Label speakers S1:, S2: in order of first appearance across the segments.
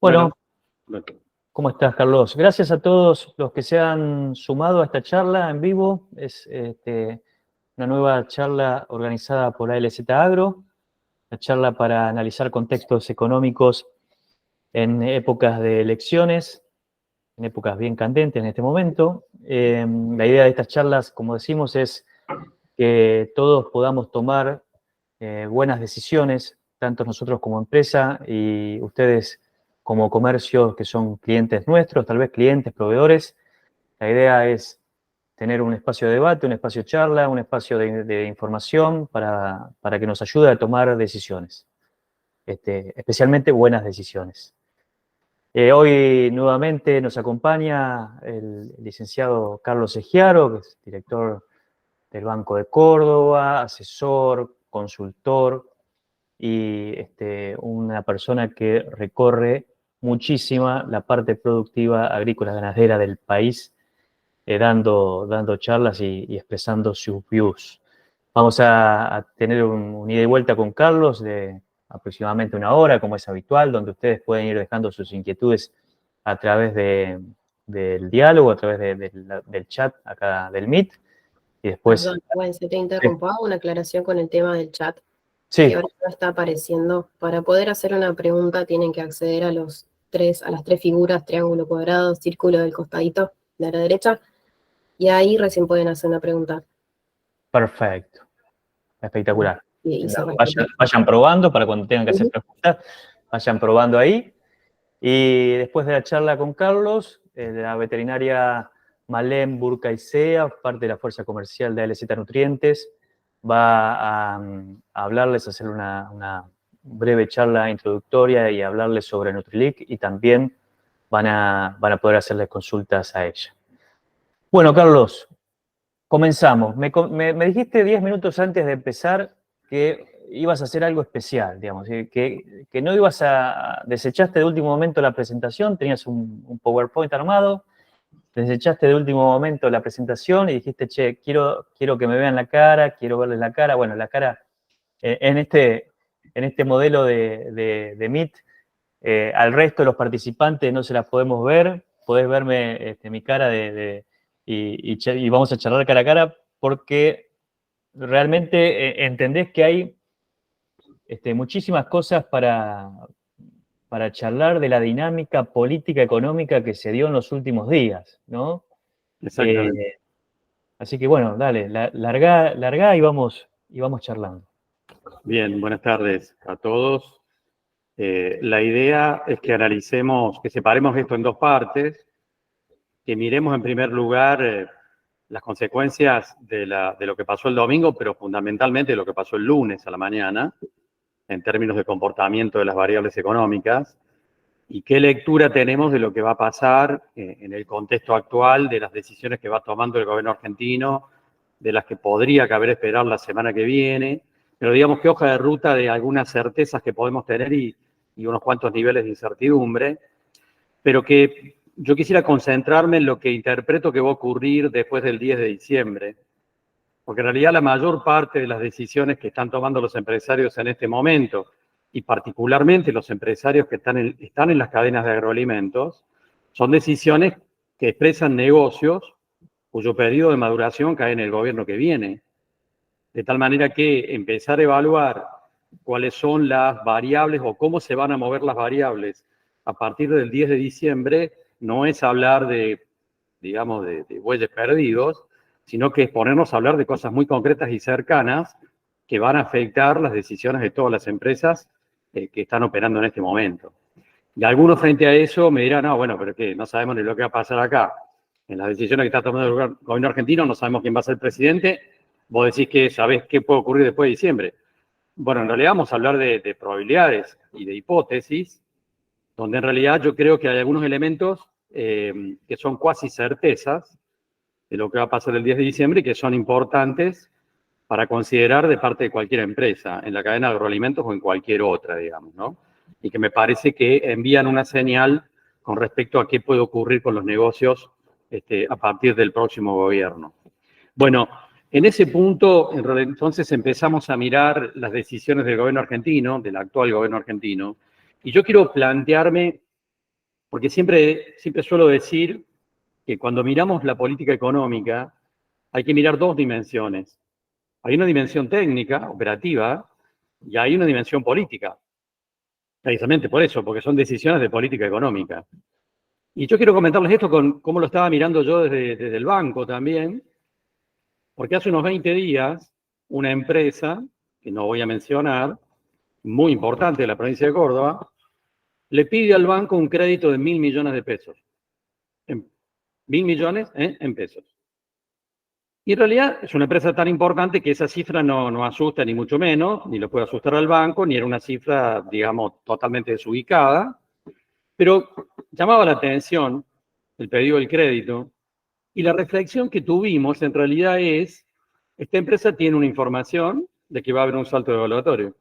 S1: Bueno, ¿cómo estás, Carlos? Gracias a todos los que se han sumado a esta charla en vivo. Es una nueva charla organizada por ALZ Agro, una charla para analizar contextos económicos en épocas de elecciones, en épocas bien candentes en este momento. La idea de estas charlas, como decimos, es que todos podamos tomar buenas decisiones, tanto nosotros como empresa y ustedes como comercios que son clientes nuestros, tal vez clientes, proveedores. La idea es tener un espacio de debate, un espacio de charla, un espacio de información para que nos ayude a tomar decisiones, especialmente buenas decisiones. Hoy nuevamente nos acompaña el licenciado Carlos Egiaro, que es director del Banco de Córdoba, asesor, consultor y una persona que recorre muchísima la parte productiva agrícola ganadera del país, dando charlas y expresando sus views. Vamos a tener un ida y vuelta con Carlos de aproximadamente una hora, como es habitual, donde ustedes pueden ir dejando sus inquietudes a través del diálogo, a través del chat acá del Meet. Y después...
S2: Perdón, Gwen, se te interrumpo. Hago una aclaración con el tema del chat.
S1: Sí.
S2: Que ahora no está apareciendo. Para poder hacer una pregunta tienen que acceder a las tres figuras, triángulo cuadrado, círculo del costadito de la derecha, y ahí recién pueden hacer una pregunta.
S1: Perfecto. Espectacular.
S2: Y
S1: Vayan probando para cuando tengan que hacer preguntas, vayan probando ahí. Y después de la charla con Carlos, la veterinaria Malén Burcaicea, parte de la fuerza comercial de ALZ Nutrientes, va a hablarles, a hacer una breve charla introductoria y hablarles sobre Nutrilink, y también van a poder hacerles consultas a ella. Bueno, Carlos, comenzamos. Me dijiste 10 minutos antes de empezar que ibas a hacer algo especial, digamos, que no ibas desechaste de último momento la presentación, tenías un PowerPoint armado, desechaste de último momento la presentación y dijiste, che, quiero que me vean la cara, quiero verles la cara. Bueno, la cara en este modelo de Meet, al resto de los participantes no se las podemos ver, podés verme mi cara y vamos a charlar cara a cara porque realmente entendés que hay muchísimas cosas para charlar de la dinámica política económica que se dio en los últimos días, ¿no?
S3: Exactamente.
S1: Así que bueno, dale, largá y vamos charlando.
S3: Bien, buenas tardes a todos. La idea es que analicemos, que separemos esto en dos partes, que miremos en primer lugar las consecuencias de lo que pasó el domingo, pero fundamentalmente de lo que pasó el lunes a la mañana, en términos de comportamiento de las variables económicas, y qué lectura tenemos de lo que va a pasar en el contexto actual, de las decisiones que va tomando el gobierno argentino, de las que podría caber esperar la semana que viene, pero digamos qué hoja de ruta de algunas certezas que podemos tener y unos cuantos niveles de incertidumbre, pero que yo quisiera concentrarme en lo que interpreto que va a ocurrir después del 10 de diciembre, porque en realidad la mayor parte de las decisiones que están tomando los empresarios en este momento, y particularmente los empresarios que están en las cadenas de agroalimentos, son decisiones que expresan negocios cuyo periodo de maduración cae en el gobierno que viene. De tal manera que empezar a evaluar cuáles son las variables o cómo se van a mover las variables a partir del 10 de diciembre no es hablar de, digamos, de bueyes perdidos, sino que es ponernos a hablar de cosas muy concretas y cercanas que van a afectar las decisiones de todas las empresas que están operando en este momento. Y algunos frente a eso me dirán, no, bueno, pero ¿qué? No sabemos ni lo que va a pasar acá. En las decisiones que está tomando el gobierno argentino no sabemos quién va a ser el presidente. Vos decís que sabés qué puede ocurrir después de diciembre. Bueno, en realidad vamos a hablar de probabilidades y de hipótesis, donde en realidad yo creo que hay algunos elementos que son cuasi certezas de lo que va a pasar el 10 de diciembre y que son importantes para considerar de parte de cualquier empresa, en la cadena de agroalimentos o en cualquier otra, digamos, ¿no? Y que me parece que envían una señal con respecto a qué puede ocurrir con los negocios a partir del próximo gobierno. Bueno, en ese punto, entonces empezamos a mirar las decisiones del gobierno argentino, del actual gobierno argentino, y yo quiero plantearme porque siempre suelo decir que cuando miramos la política económica hay que mirar dos dimensiones. Hay una dimensión técnica, operativa, y hay una dimensión política. Precisamente por eso, porque son decisiones de política económica. Y yo quiero comentarles esto con cómo lo estaba mirando yo desde el banco también, porque hace unos 20 días una empresa, que no voy a mencionar, muy importante de la provincia de Córdoba, le pide al banco un crédito de 1.000 millones de pesos. 1.000 millones en pesos. Y en realidad es una empresa tan importante que esa cifra no asusta ni mucho menos, ni lo puede asustar al banco, ni era una cifra, digamos, totalmente desubicada. Pero llamaba la atención el pedido del crédito y la reflexión que tuvimos en realidad es, esta empresa tiene una información de que va a haber un salto evaluatorio.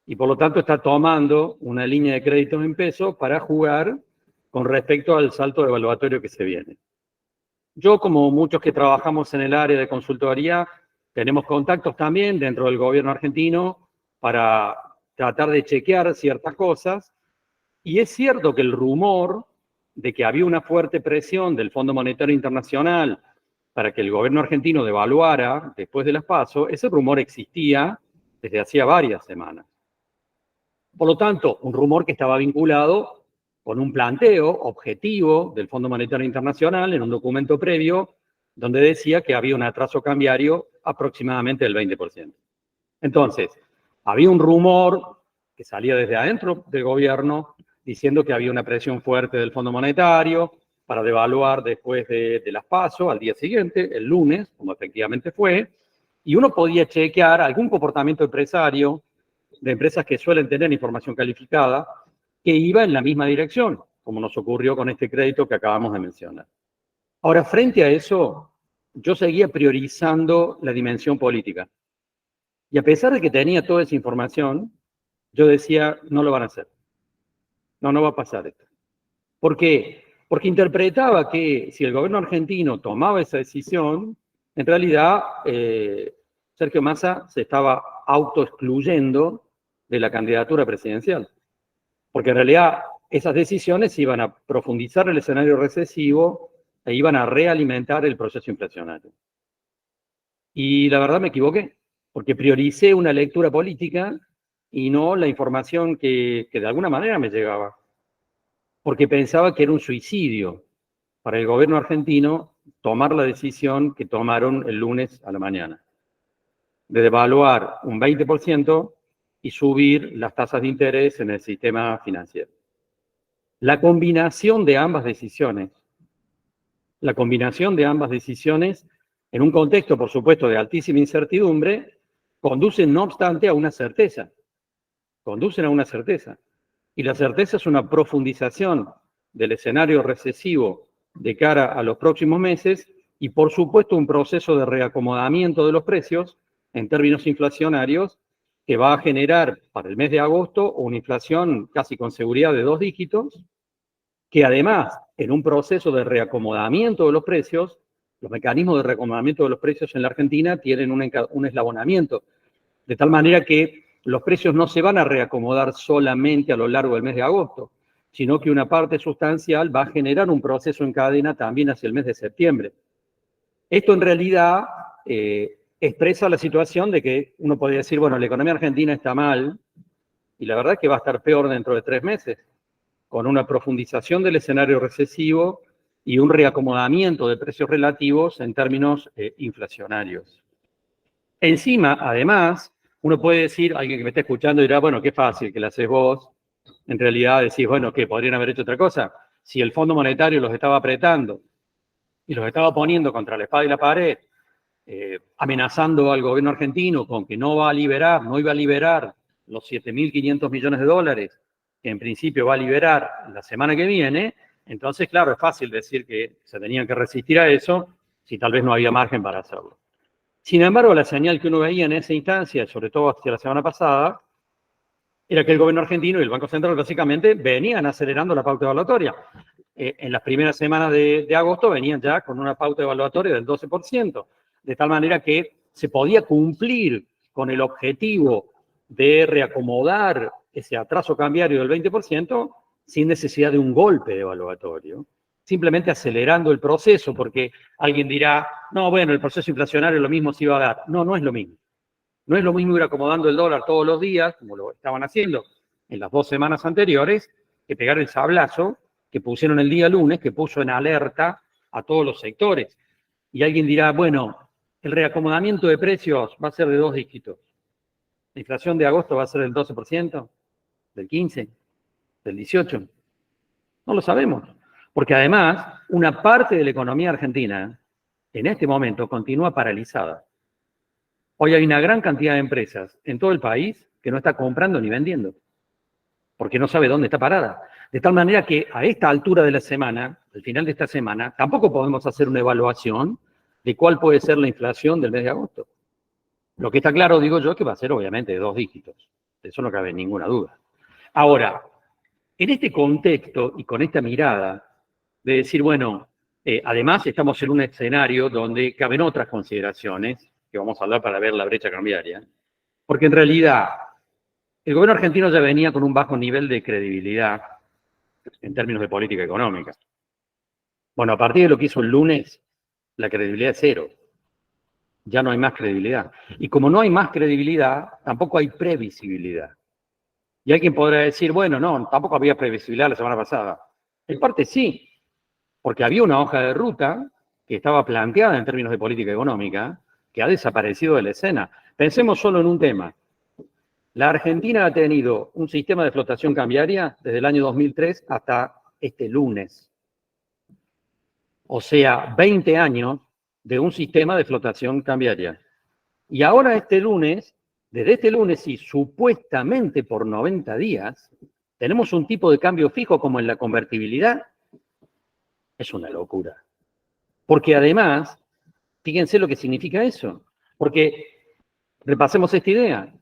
S3: Y por lo tanto está tomando una línea de créditos en pesos para jugar con respecto al salto evaluatorio que se viene. Yo, como muchos que trabajamos en el área de consultoría, tenemos contactos también dentro del gobierno argentino para tratar de chequear ciertas cosas. Y es cierto que el rumor de que había una fuerte presión del Fondo Monetario Internacional para que el gobierno argentino devaluara después de las PASO, ese rumor existía desde hacía varias semanas. Por lo tanto, un rumor que estaba vinculado con un planteo objetivo del Fondo Monetario Internacional en un documento previo donde decía que había un atraso cambiario aproximadamente del 20%. Entonces, había un rumor que salía desde adentro del gobierno diciendo que había una presión fuerte del Fondo Monetario para devaluar después de las PASO al día siguiente, el lunes, como efectivamente fue, y uno podía chequear algún comportamiento empresario de empresas que suelen tener información calificada que iba en la misma dirección, como nos ocurrió con este crédito que acabamos de mencionar. Ahora, frente a eso, yo seguía priorizando la dimensión política. Y a pesar de que tenía toda esa información, yo decía, no lo van a hacer. No va a pasar esto. ¿Por qué? Porque interpretaba que si el gobierno argentino tomaba esa decisión, en realidad Sergio Massa se estaba autoexcluyendo de la candidatura presidencial. Porque en realidad esas decisiones iban a profundizar el escenario recesivo e iban a realimentar el proceso inflacionario. Y la verdad me equivoqué, porque prioricé una lectura política y no la información que de alguna manera me llegaba. Porque pensaba que era un suicidio para el gobierno argentino tomar la decisión que tomaron el lunes a la mañana, de devaluar un 20% y subir las tasas de interés en el sistema financiero. La combinación de ambas decisiones en un contexto, por supuesto, de altísima incertidumbre, conducen, no obstante, a una certeza. Conducen a una certeza. Y la certeza es una profundización del escenario recesivo de cara a los próximos meses y, por supuesto, un proceso de reacomodamiento de los precios en términos inflacionarios que va a generar para el mes de agosto una inflación casi con seguridad de 2 dígitos, que además, en un proceso de reacomodamiento de los precios, los mecanismos de reacomodamiento de los precios en la Argentina tienen un eslabonamiento, de tal manera que los precios no se van a reacomodar solamente a lo largo del mes de agosto, sino que una parte sustancial va a generar un proceso en cadena también hacia el mes de septiembre. Esto en realidad expresa la situación de que uno podría decir, bueno, la economía argentina está mal, y la verdad es que va a estar peor dentro de 3 meses, con una profundización del escenario recesivo y un reacomodamiento de precios relativos en términos inflacionarios. Encima, además, uno puede decir, alguien que me está escuchando dirá, bueno, qué fácil que la haces vos. En realidad decís, bueno, ¿qué? ¿Podrían haber hecho otra cosa? Si el Fondo Monetario los estaba apretando y los estaba poniendo contra la espada y la pared, amenazando al gobierno argentino con que no iba a liberar los 7.500 millones de dólares que en principio va a liberar la semana que viene, entonces, claro, es fácil decir que se tenían que resistir a eso si tal vez no había margen para hacerlo. Sin embargo, la señal que uno veía en esa instancia, sobre todo hacia la semana pasada, era que el gobierno argentino y el Banco Central básicamente venían acelerando la pauta evaluatoria. En las primeras semanas de agosto venían ya con una pauta evaluatoria del 12%, de tal manera que se podía cumplir con el objetivo de reacomodar ese atraso cambiario del 20% sin necesidad de un golpe devaluatorio, simplemente acelerando el proceso, porque alguien dirá, no, bueno, el proceso inflacionario lo mismo se iba a dar. No, no es lo mismo. No es lo mismo ir acomodando el dólar todos los días, como lo estaban haciendo en las 2 semanas anteriores, que pegar el sablazo que pusieron el día lunes, que puso en alerta a todos los sectores. Y alguien dirá, bueno, el reacomodamiento de precios va a ser de 2 dígitos. La inflación de agosto va a ser del 12%, del 15%, del 18%. No lo sabemos. Porque además, una parte de la economía argentina, en este momento, continúa paralizada. Hoy hay una gran cantidad de empresas en todo el país que no está comprando ni vendiendo, porque no sabe dónde está parada. De tal manera que a esta altura de la semana, al final de esta semana, tampoco podemos hacer una evaluación de cuál puede ser la inflación del mes de agosto. Lo que está claro, digo yo, que va a ser obviamente de 2 dígitos. De eso no cabe ninguna duda. Ahora, en este contexto y con esta mirada de decir, bueno, además estamos en un escenario donde caben otras consideraciones, que vamos a hablar para ver la brecha cambiaria, porque en realidad el gobierno argentino ya venía con un bajo nivel de credibilidad en términos de política económica. Bueno, a partir de lo que hizo el lunes, la credibilidad es 0. Ya no hay más credibilidad. Y como no hay más credibilidad, tampoco hay previsibilidad. Y alguien podrá decir, bueno, no, tampoco había previsibilidad la semana pasada. En parte sí, porque había una hoja de ruta que estaba planteada en términos de política económica, que ha desaparecido de la escena. Pensemos solo en un tema. La Argentina ha tenido un sistema de flotación cambiaria desde el año 2003 hasta este lunes. O sea, 20 años de un sistema de flotación cambiaria. Y ahora desde este lunes y supuestamente por 90 días, tenemos un tipo de cambio fijo como en la convertibilidad. Es una locura. Porque además, fíjense lo que significa eso. Porque, repasemos esta idea.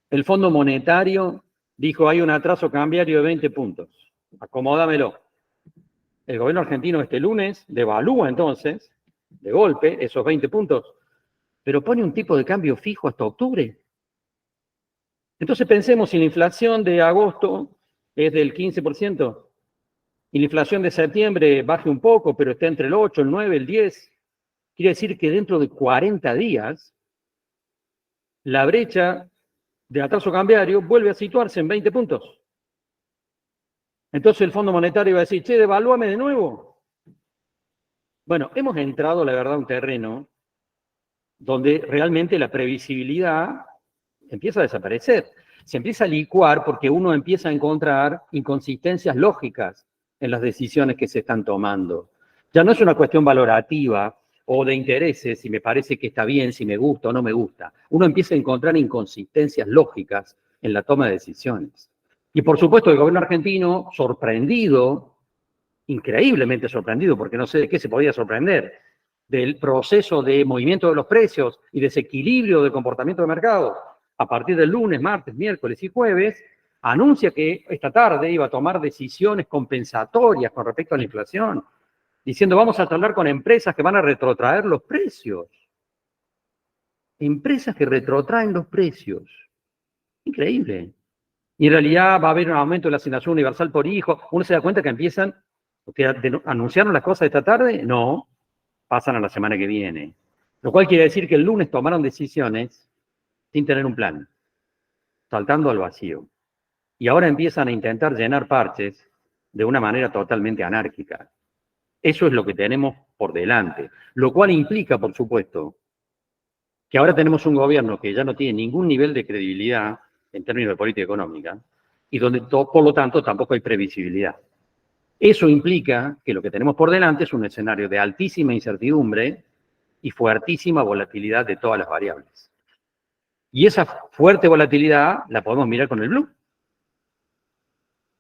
S3: El Fondo Monetario dijo, hay un atraso cambiario de 20 puntos. Acomódamelo. El gobierno argentino este lunes devalúa entonces, de golpe, esos 20 puntos, pero pone un tipo de cambio fijo hasta octubre. Entonces pensemos, si la inflación de agosto es del 15%, y la inflación de septiembre baje un poco, pero está entre el 8, el 9, el 10, quiere decir que dentro de 40 días, la brecha de atraso cambiario vuelve a situarse en 20 puntos. Entonces el Fondo Monetario va a decir, che, devalúame de nuevo. Bueno, hemos entrado, la verdad, a un terreno donde realmente la previsibilidad empieza a desaparecer. Se empieza a licuar porque uno empieza a encontrar inconsistencias lógicas en las decisiones que se están tomando. Ya no es una cuestión valorativa o de intereses, si me parece que está bien, si me gusta o no me gusta. Uno empieza a encontrar inconsistencias lógicas en la toma de decisiones. Y por supuesto el gobierno argentino, sorprendido, increíblemente sorprendido, porque no sé de qué se podía sorprender, del proceso de movimiento de los precios y desequilibrio del comportamiento de mercado, a partir del lunes, martes, miércoles y jueves, anuncia que esta tarde iba a tomar decisiones compensatorias con respecto a la inflación, diciendo vamos a hablar con empresas que van a retrotraer los precios. Empresas que retrotraen los precios. Increíble. Y en realidad va a haber un aumento de la asignación universal por hijo. Uno se da cuenta que empiezan, porque anunciaron las cosas esta tarde, no, pasan a la semana que viene. Lo cual quiere decir que el lunes tomaron decisiones sin tener un plan, saltando al vacío. Y ahora empiezan a intentar llenar parches de una manera totalmente anárquica. Eso es lo que tenemos por delante. Lo cual implica, por supuesto, que ahora tenemos un gobierno que ya no tiene ningún nivel de credibilidad en términos de política económica, y donde, por lo tanto, tampoco hay previsibilidad. Eso implica que lo que tenemos por delante es un escenario de altísima incertidumbre y fuertísima volatilidad de todas las variables. Y esa fuerte volatilidad la podemos mirar con el blue.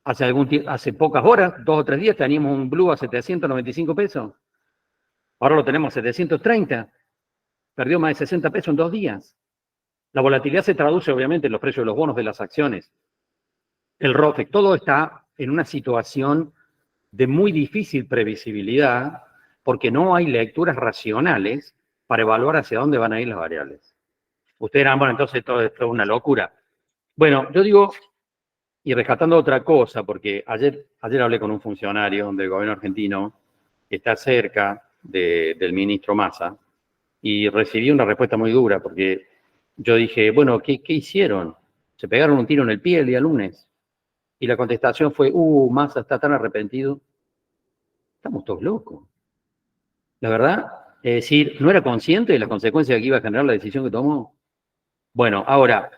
S3: Hace pocas horas, 2 o 3 días, teníamos un blue a 795 pesos. Ahora lo tenemos a 730. Perdió más de 60 pesos en 2 días. La volatilidad se traduce, obviamente, en los precios de los bonos de las acciones. El ROFEC, todo está en una situación de muy difícil previsibilidad porque no hay lecturas racionales para evaluar hacia dónde van a ir las variables. Ustedes dirán, bueno, entonces todo esto es una locura. Bueno, yo digo, Y rescatando otra cosa, porque ayer hablé con un funcionario del gobierno argentino que está cerca del ministro Massa y recibí una respuesta muy dura porque yo dije, bueno, ¿qué hicieron? Se pegaron un tiro en el pie el día lunes. Y la contestación fue, Massa está tan arrepentido. Estamos todos locos. La verdad, es decir, no era consciente de las consecuencias que iba a generar la decisión que tomó. Bueno, ahora,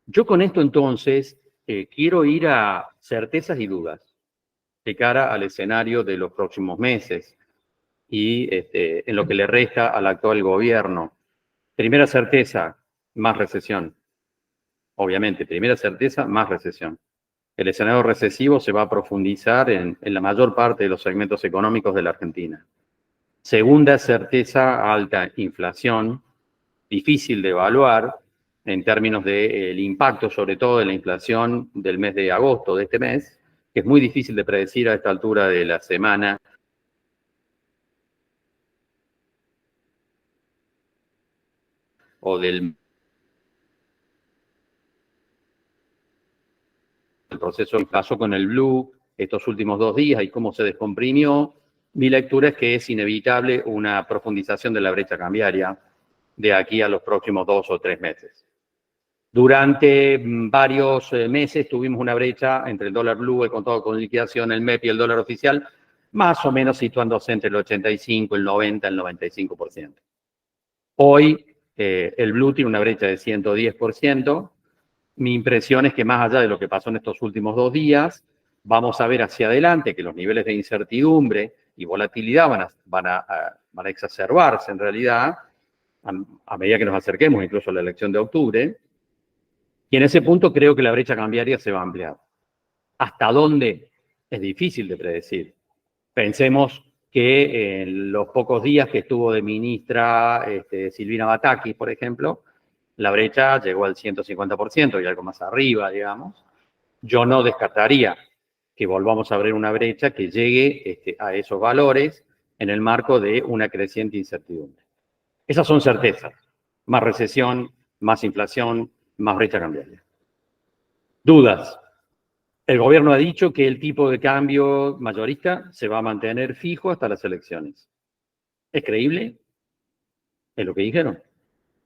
S3: yo con esto entonces quiero ir a certezas y dudas de cara al escenario de los próximos meses y en lo que le resta al actual gobierno. Primera certeza, más recesión. Obviamente, primera certeza, más recesión. El escenario recesivo se va a profundizar en la mayor parte de los segmentos económicos de la Argentina. Segunda certeza, alta inflación, difícil de evaluar en términos del impacto, sobre todo de la inflación del mes de agosto, de este mes, que es muy difícil de predecir a esta altura de la semana. O del proceso que pasó con el blue estos últimos 2 días y cómo se descomprimió. Mi lectura es que es inevitable una profundización de la brecha cambiaria de aquí a los próximos 2 o 3 meses. Durante varios meses tuvimos una brecha entre el dólar blue, el contado con liquidación, el MEP y el dólar oficial, más o menos situándose entre el 85, el 90, el 95%. Hoy el blue tiene una brecha de 110%. Mi impresión es que más allá de lo que pasó en estos últimos 2 días, vamos a ver hacia adelante que los niveles de incertidumbre y volatilidad van a exacerbarse en realidad a medida que nos acerquemos incluso a la elección de octubre. Y en ese punto creo que la brecha cambiaria se va a ampliar. ¿Hasta dónde? Es difícil de predecir. Pensemos que en los pocos días que estuvo de ministra Silvina Batakis, por ejemplo, la brecha llegó al 150% y algo más arriba, digamos. Yo no descartaría que volvamos a abrir una brecha que llegue a esos valores en el marco de una creciente incertidumbre. Esas son certezas. Más recesión, más inflación, más brecha cambiaria. Dudas. El gobierno ha dicho que el tipo de cambio mayorista se va a mantener fijo hasta las elecciones. ¿Es creíble? Es lo que dijeron.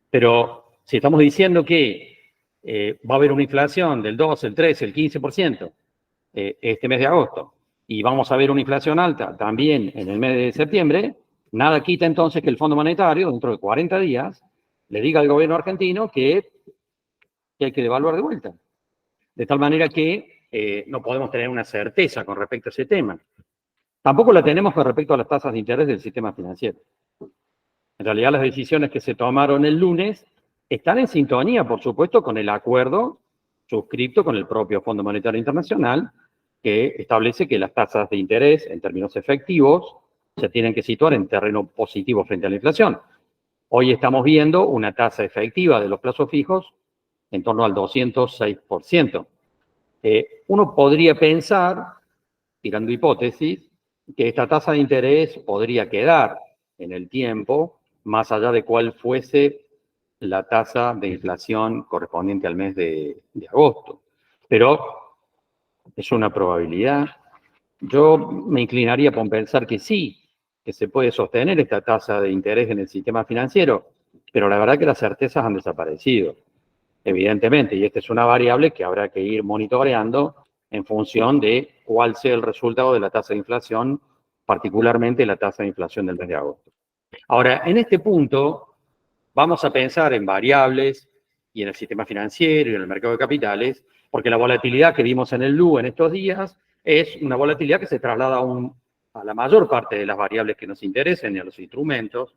S3: Pero si estamos diciendo que va a haber una inflación del 2, el 3, el 15% este mes de agosto, y vamos a ver una inflación alta también en el mes de septiembre, nada quita entonces que el Fondo Monetario, dentro de 40 días, le diga al gobierno argentino que hay que devaluar de vuelta. De tal manera que no podemos tener una certeza con respecto a ese tema. Tampoco la tenemos con respecto a las tasas de interés del sistema financiero. En realidad, las decisiones que se tomaron el lunes están en sintonía, por supuesto, con el acuerdo suscrito con el propio Fondo Monetario Internacional, que establece que las tasas de interés en términos efectivos se tienen que situar en terreno positivo frente a la inflación. Hoy estamos viendo una tasa efectiva de los plazos fijos en torno al 206%. Uno podría pensar, tirando hipótesis, que esta tasa de interés podría quedar en el tiempo más allá de cuál fuese la tasa de inflación correspondiente al mes de agosto. Pero es una probabilidad. Yo me inclinaría por pensar que sí, que se puede sostener esta tasa de interés en el sistema financiero, pero la verdad que las certezas han desaparecido, evidentemente, y esta es una variable que habrá que ir monitoreando en función de cuál sea el resultado de la tasa de inflación, particularmente la tasa de inflación del mes de agosto. Ahora, en este punto, vamos a pensar en variables y en el sistema financiero y en el mercado de capitales, porque la volatilidad que vimos en el LU en estos días es una volatilidad que se traslada a la mayor parte de las variables que nos interesen y a los instrumentos.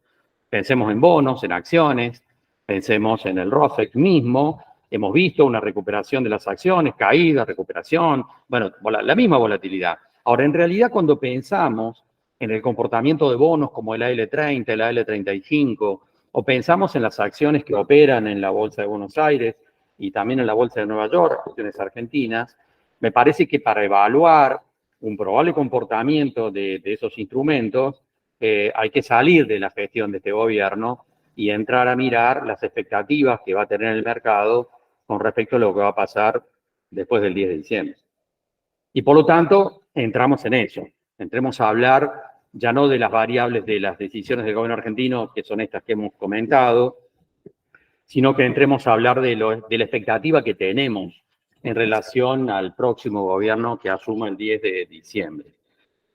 S3: Pensemos en bonos, en acciones, pensemos en el ROFEC mismo. Hemos visto una recuperación de las acciones, caída, recuperación, bueno, la misma volatilidad. Ahora, en realidad, cuando pensamos en el comportamiento de bonos como el AL30, el AL35, o pensamos en las acciones que operan en la Bolsa de Buenos Aires y también en la Bolsa de Nueva York, acciones argentinas, me parece que para evaluar un probable comportamiento de esos instrumentos, hay que salir de la gestión de este gobierno y entrar a mirar las expectativas que va a tener el mercado con respecto a lo que va a pasar después del 10 de diciembre. Y por lo tanto, entramos en eso. Entremos a hablar ya no de las variables de las decisiones del gobierno argentino, que son estas que hemos comentado, sino que entremos a hablar de la expectativa que tenemos en relación al próximo gobierno que asuma el 10 de diciembre.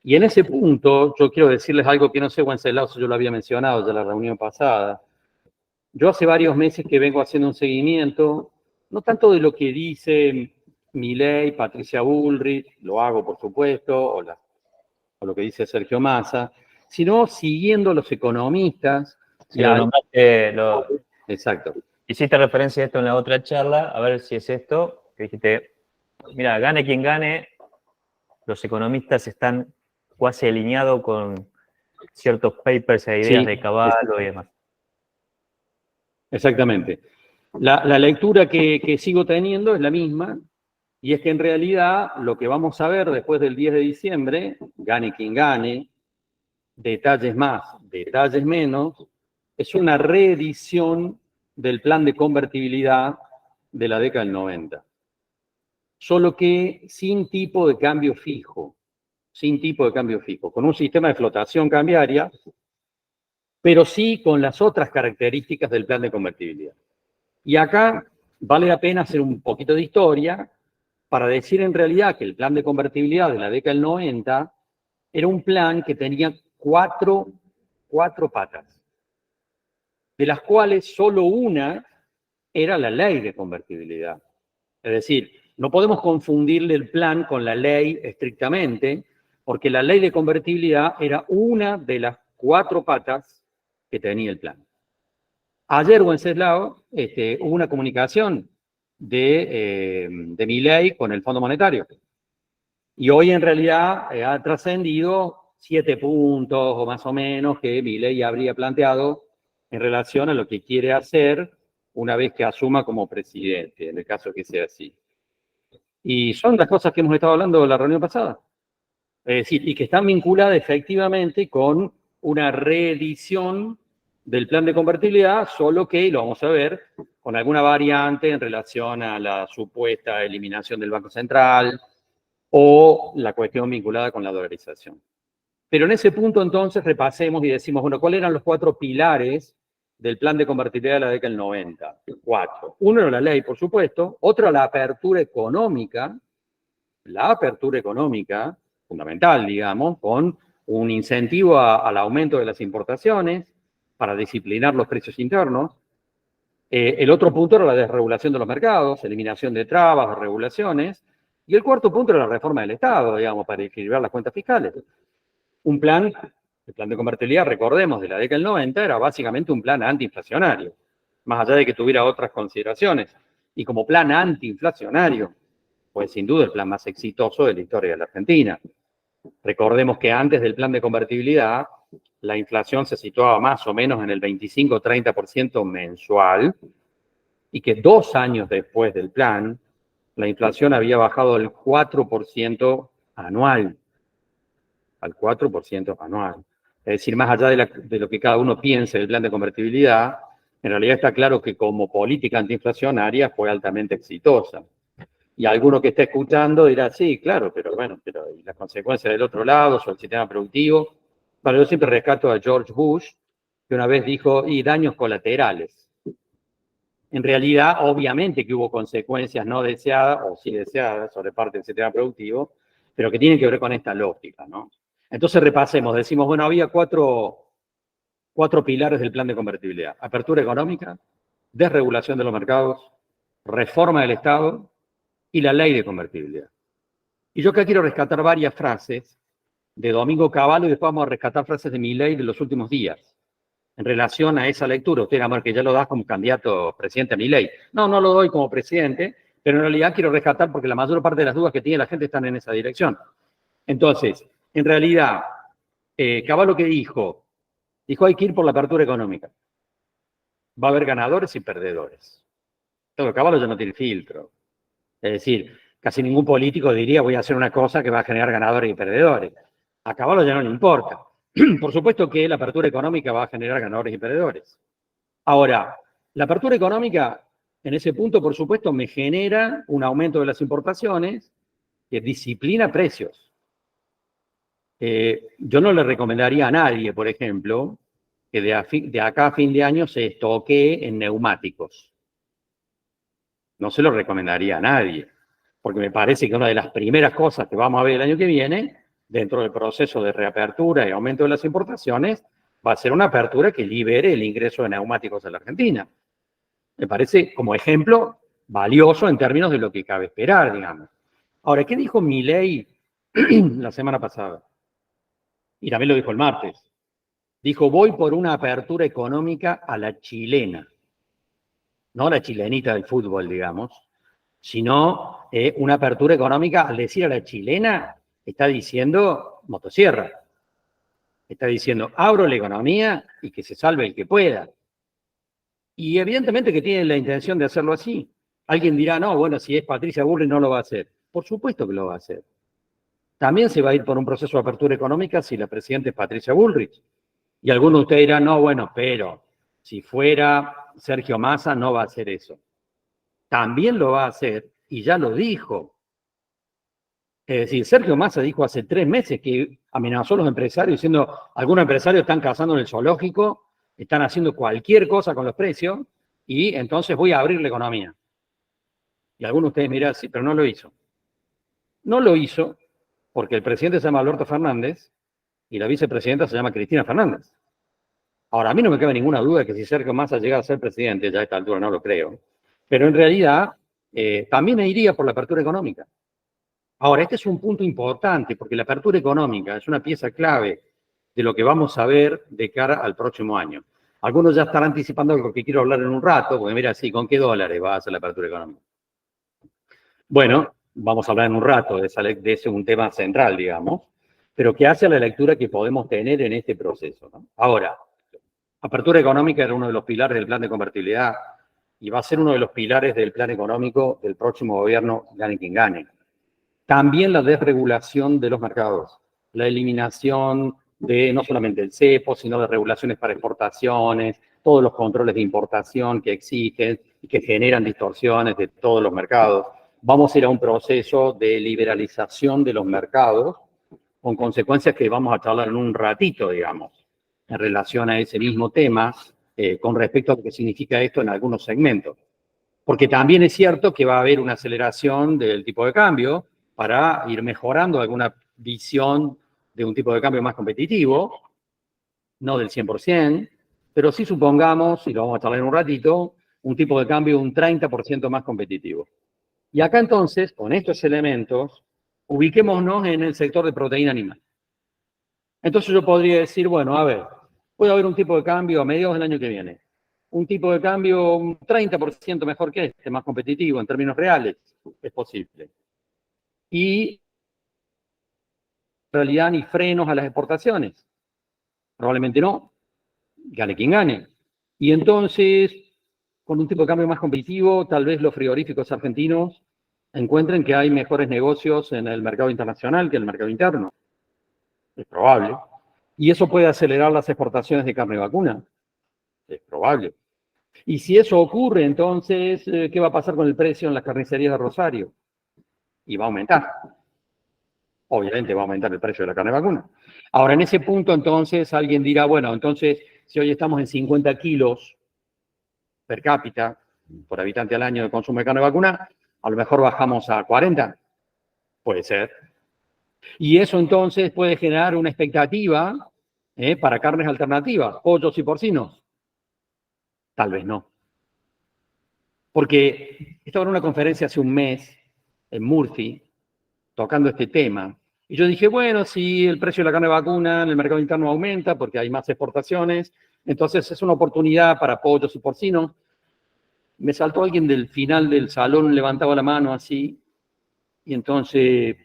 S3: Y en ese punto, yo quiero decirles algo que no sé, Wenceslao, si yo lo había mencionado ya en la reunión pasada. Yo hace varios meses que vengo haciendo un seguimiento, no tanto de lo que dice Milei, Patricia Bullrich, lo hago por supuesto, o lo que dice Sergio Massa, sino siguiendo a los economistas.
S1: Si lo nombraste,
S3: Exacto.
S1: hiciste referencia a esto en la otra charla, a ver si es esto, que dijiste, mira, gane quien gane, los economistas están casi alineados con ciertos papers e ideas de Cavallo y demás.
S3: Exactamente. La lectura que sigo teniendo es la misma, y es que en realidad lo que vamos a ver después del 10 de diciembre, gane quien gane, detalles más, detalles menos, es una reedición del plan de convertibilidad de la década del 90. Solo que sin tipo de cambio fijo, con un sistema de flotación cambiaria, pero sí con las otras características del plan de convertibilidad. Y acá vale la pena hacer un poquito de historia para decir en realidad que el plan de convertibilidad de la década del 90 era un plan que tenía cuatro patas, de las cuales solo una era la ley de convertibilidad. Es decir, no podemos confundirle el plan con la ley estrictamente, porque la ley de convertibilidad era una de las 4 patas que tenía el plan. Ayer, Wenceslao, hubo una comunicación de Milei con el Fondo Monetario. Y hoy en realidad ha trascendido 7 puntos o más o menos que Milei habría planteado en relación a lo que quiere hacer una vez que asuma como presidente, en el caso que sea así. Y son las cosas que hemos estado hablando en la reunión pasada. Es decir, y que están vinculadas efectivamente con una reedición del plan de convertibilidad, solo que, lo vamos a ver, con alguna variante en relación a la supuesta eliminación del Banco Central o la cuestión vinculada con la dolarización. Pero en ese punto entonces repasemos y decimos, bueno, ¿cuáles eran los 4 pilares del plan de convertibilidad de la década del 90? 4. Uno era la ley, por supuesto. Otro, la apertura económica. La apertura económica, fundamental, digamos, con un incentivo al aumento de las importaciones para disciplinar los precios internos. El otro punto era la desregulación de los mercados, eliminación de trabas, de regulaciones. Y el cuarto punto era la reforma del Estado, digamos, para equilibrar las cuentas fiscales. Un plan, el plan de convertibilidad, recordemos, de la década del 90, era básicamente un plan antiinflacionario, más allá de que tuviera otras consideraciones. Y como plan antiinflacionario, pues sin duda el plan más exitoso de la historia de la Argentina. Recordemos que antes del plan de convertibilidad, la inflación se situaba más o menos en el 25-30% mensual, y que 2 años después del plan, la inflación había bajado al 4% anual. Al 4% anual. Es decir, más allá de lo que cada uno piense del plan de convertibilidad, en realidad está claro que como política antiinflacionaria fue altamente exitosa. Y alguno que esté escuchando dirá, sí, claro, pero bueno, pero ¿y las consecuencias del otro lado sobre el sistema productivo? Bueno, yo siempre rescato a George Bush, que una vez dijo, y daños colaterales. En realidad, obviamente que hubo consecuencias no deseadas, o sí deseadas, sobre parte del sistema productivo, pero que tienen que ver con esta lógica, ¿no? Entonces repasemos, decimos, bueno, había cuatro pilares del plan de convertibilidad. Apertura económica, desregulación de los mercados, reforma del Estado y la ley de convertibilidad. Y yo acá quiero rescatar varias frases de Domingo Cavallo y después vamos a rescatar frases de Milei de los últimos días en relación a esa lectura. Usted, amor, que ya lo das como candidato presidente a Milei. No, no lo doy como presidente, pero en realidad quiero rescatar porque la mayor parte de las dudas que tiene la gente están en esa dirección. Entonces, en realidad, Cavallo, ¿qué dijo? Dijo, hay que ir por la apertura económica. Va a haber ganadores y perdedores. Todo Cavallo ya no tiene filtro. Es decir, casi ningún político diría, voy a hacer una cosa que va a generar ganadores y perdedores. A Cavallo ya no le importa. Por supuesto que la apertura económica va a generar ganadores y perdedores. Ahora, la apertura económica, en ese punto, por supuesto, me genera un aumento de las importaciones que disciplina precios. Yo no le recomendaría a nadie, por ejemplo, que de acá a fin de año se estoquee en neumáticos. No se lo recomendaría a nadie, porque me parece que una de las primeras cosas que vamos a ver el año que viene, dentro del proceso de reapertura y aumento de las importaciones, va a ser una apertura que libere el ingreso de neumáticos a la Argentina. Me parece, como ejemplo, valioso en términos de lo que cabe esperar, digamos. Ahora, ¿qué dijo Milei la semana pasada? Y también lo dijo el martes. Dijo, voy por una apertura económica a la chilena. No la chilenita del fútbol, digamos, sino una apertura económica. Al decir a la chilena, está diciendo motosierra. Está diciendo, abro la economía y que se salve el que pueda. Y evidentemente que tiene la intención de hacerlo así. Alguien dirá, no, bueno, si es Patricia Bullrich no lo va a hacer. Por supuesto que lo va a hacer. También se va a ir por un proceso de apertura económica si la presidenta es Patricia Bullrich. Y algunos de ustedes dirán, no, bueno, pero si fuera Sergio Massa no va a hacer eso. También lo va a hacer, y ya lo dijo. Es decir, Sergio Massa dijo hace 3 meses que amenazó a los empresarios diciendo, algunos empresarios están cazando en el zoológico, están haciendo cualquier cosa con los precios, y entonces voy a abrir la economía. Y algunos de ustedes mirán, sí, pero no lo hizo. No lo hizo porque el presidente se llama Alberto Fernández y la vicepresidenta se llama Cristina Fernández. Ahora, a mí no me cabe ninguna duda que si Sergio Massa llega a ser presidente, ya a esta altura no lo creo, pero en realidad también me iría por la apertura económica. Ahora, este es un punto importante porque la apertura económica es una pieza clave de lo que vamos a ver de cara al próximo año. Algunos ya están anticipando algo que quiero hablar en un rato, porque mira, sí, ¿con qué dólares va a hacer la apertura económica? Bueno, vamos a hablar en un rato de ese un tema central, digamos, pero que hace a la lectura que podemos tener en este proceso, ¿no? Ahora, apertura económica era uno de los pilares del plan de convertibilidad y va a ser uno de los pilares del plan económico del próximo gobierno, gane quien gane. También la desregulación de los mercados, la eliminación de no solamente el cepo, sino de regulaciones para exportaciones, todos los controles de importación que existen y que generan distorsiones de todos los mercados. Vamos a ir a un proceso de liberalización de los mercados con consecuencias que vamos a charlar en un ratito, digamos, en relación a ese mismo tema, con respecto a lo que significa esto en algunos segmentos. Porque también es cierto que va a haber una aceleración del tipo de cambio para ir mejorando alguna visión de un tipo de cambio más competitivo, no del 100%, pero sí supongamos, y lo vamos a charlar en un ratito, un tipo de cambio un 30% más competitivo. Y acá entonces, con estos elementos, ubiquémonos en el sector de proteína animal. Entonces yo podría decir, bueno, a ver, puede haber un tipo de cambio a mediados del año que viene. Un tipo de cambio un 30% mejor que este, más competitivo en términos reales, es posible. Y en realidad ni frenos a las exportaciones. Probablemente no, gane quien gane. Y entonces, con un tipo de cambio más competitivo, tal vez los frigoríficos argentinos encuentren que hay mejores negocios en el mercado internacional que en el mercado interno. Es probable. ¿Y eso puede acelerar las exportaciones de carne vacuna? Es probable. Y si eso ocurre, entonces, ¿qué va a pasar con el precio en las carnicerías de Rosario? Y va a aumentar. Obviamente va a aumentar el precio de la carne vacuna. Ahora, en ese punto, entonces, alguien dirá, bueno, entonces, si hoy estamos en 50 kilos per cápita, por habitante al año de consumo de carne vacuna, a lo mejor bajamos a 40. Puede ser. Y eso entonces puede generar una expectativa para carnes alternativas, pollos y porcinos. Tal vez no. Porque estaba en una conferencia hace un mes en Murphy, tocando este tema, y yo dije, bueno, si el precio de la carne vacuna en el mercado interno aumenta porque hay más exportaciones, entonces es una oportunidad para pollos y porcinos. Me saltó alguien del final del salón, levantaba la mano así, y entonces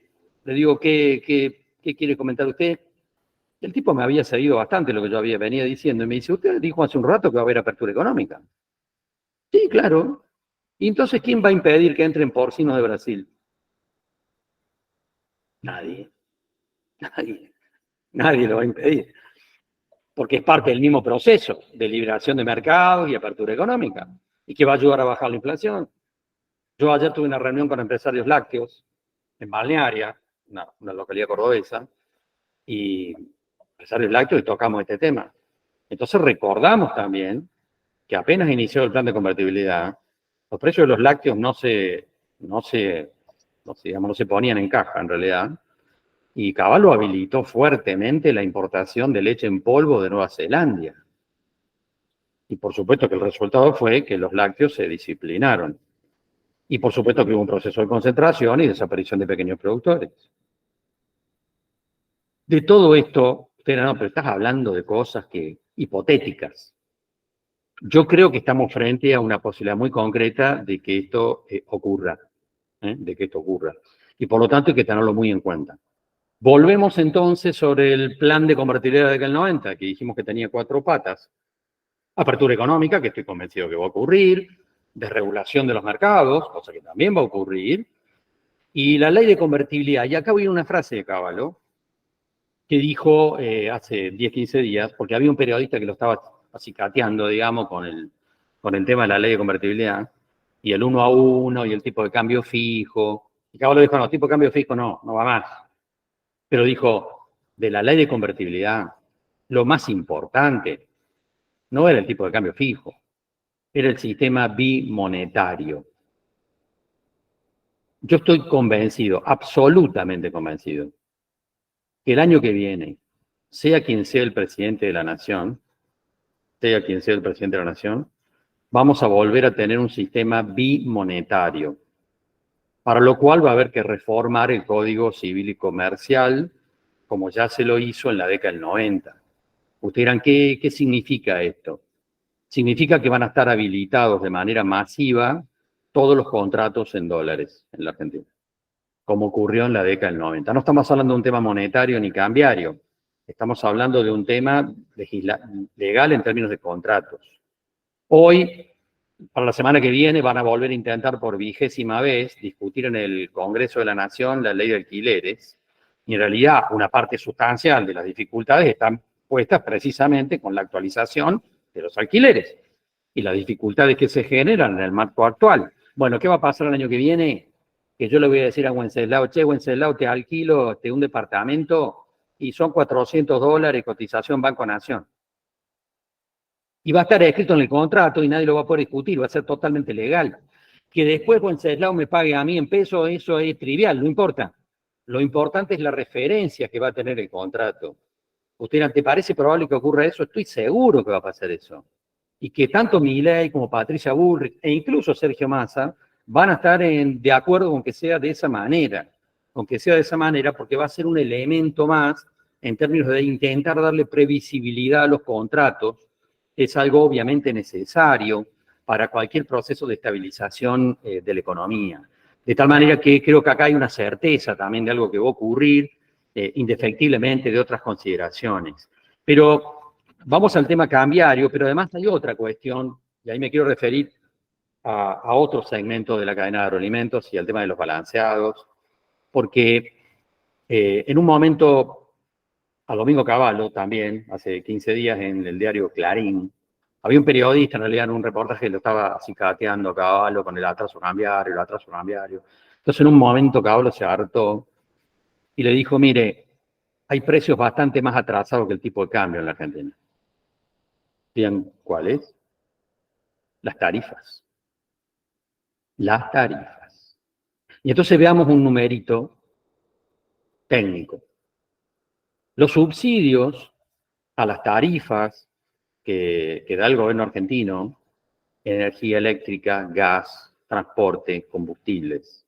S3: le digo, ¿qué quiere comentar usted? El tipo me había seguido bastante lo que yo venía diciendo, y me dice, usted dijo hace un rato que va a haber apertura económica. Sí, claro. ¿Y entonces quién va a impedir que entren porcinos de Brasil? Nadie. Nadie lo va a impedir. Porque es parte del mismo proceso de liberación de mercados y apertura económica. Y que va a ayudar a bajar la inflación. Yo ayer tuve una reunión con empresarios lácteos en Balnearia, una localidad cordobesa, y empresarios lácteos y tocamos este tema. Entonces recordamos también que apenas inició el plan de convertibilidad, los precios de los lácteos no se ponían en caja en realidad, y Caballo habilitó fuertemente la importación de leche en polvo de Nueva Zelanda. Y por supuesto que el resultado fue que los lácteos se disciplinaron. Y por supuesto que hubo un proceso de concentración y desaparición de pequeños productores. De todo esto, usted no, pero estás hablando de cosas hipotéticas. Yo creo que estamos frente a una posibilidad muy concreta de que esto ocurra. Y por lo tanto hay que tenerlo muy en cuenta. Volvemos entonces sobre el plan de convertibilidad de aquel 90, que dijimos que tenía 4 patas. Apertura económica, que estoy convencido que va a ocurrir. Desregulación de los mercados, cosa que también va a ocurrir. Y la ley de convertibilidad. Y acá voy a ir una frase de Caballo, que dijo hace 10, 15 días, porque había un periodista que lo estaba acicateando, digamos, con el tema de la ley de convertibilidad, y el 1 a 1, y el tipo de cambio fijo. Y Caballo dijo, no, tipo de cambio fijo no va más. Pero dijo, de la ley de convertibilidad, lo más importante no era el tipo de cambio fijo, era el sistema bimonetario. Yo estoy convencido, absolutamente convencido, que el año que viene, sea quien sea el presidente de la nación, vamos a volver a tener un sistema bimonetario, para lo cual va a haber que reformar el Código Civil y Comercial, como ya se lo hizo en la década del 90. Ustedes dirán, ¿qué significa esto? Significa que van a estar habilitados de manera masiva todos los contratos en dólares en la Argentina, como ocurrió en la década del 90. No estamos hablando de un tema monetario ni cambiario, estamos hablando de un tema legal en términos de contratos. Hoy, para la semana que viene, van a volver a intentar por 20ª vez discutir en el Congreso de la Nación la ley de alquileres, y en realidad una parte sustancial de las dificultades están puestas precisamente con la actualización de los alquileres y las dificultades que se generan en el marco actual. Bueno, ¿qué va a pasar el año que viene? Que yo le voy a decir a Wenceslao, che, Wenceslao, te alquilo un departamento y son $400 cotización Banco Nación. Y va a estar escrito en el contrato y nadie lo va a poder discutir, va a ser totalmente legal. Que después Wenceslao me pague a mí en pesos, eso es trivial, no importa. Lo importante es la referencia que va a tener el contrato. ¿Usted te parece probable que ocurra eso? Estoy seguro que va a pasar eso. Y que tanto Milei como Patricia Bullrich e incluso Sergio Massa van a estar de acuerdo con que sea de esa manera. Porque va a ser un elemento más en términos de intentar darle previsibilidad a los contratos. Es algo obviamente necesario para cualquier proceso de estabilización de la economía. De tal manera que creo que acá hay una certeza también de algo que va a ocurrir, indefectiblemente de otras consideraciones. Pero vamos al tema cambiario, pero además hay otra cuestión, y ahí me quiero referir a otro segmento de la cadena de agroalimentos y al tema de los balanceados, porque en un momento, a Domingo Cavallo también, hace 15 días en el diario Clarín, había un periodista, en realidad en un reportaje, que lo estaba acicateando a Cavallo con el atraso cambiario. Entonces en un momento Cavallo se hartó y le dijo, mire, hay precios bastante más atrasados que el tipo de cambio en la Argentina. ¿Saben cuáles? Las tarifas. Las tarifas. Y entonces veamos un numerito técnico. Los subsidios a las tarifas que da el gobierno argentino, energía eléctrica, gas, transporte, combustibles,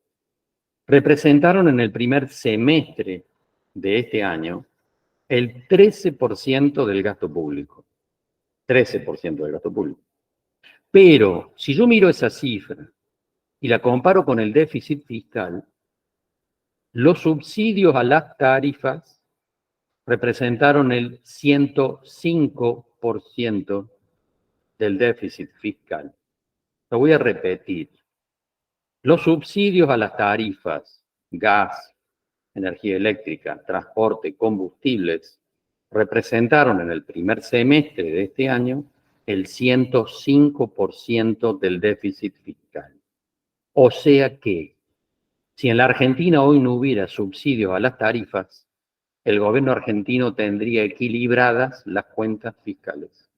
S3: representaron en el primer semestre de este año el 13% del gasto público. 13% del gasto público. Pero si yo miro esa cifra y la comparo con el déficit fiscal, los subsidios a las tarifas representaron el 105% del déficit fiscal. Lo voy a repetir. Los subsidios a las tarifas, gas, energía eléctrica, transporte, combustibles, representaron en el primer semestre de este año el 105% del déficit fiscal. O sea que, Si en la Argentina hoy no hubiera subsidios a las tarifas, el gobierno argentino tendría equilibradas las cuentas fiscales,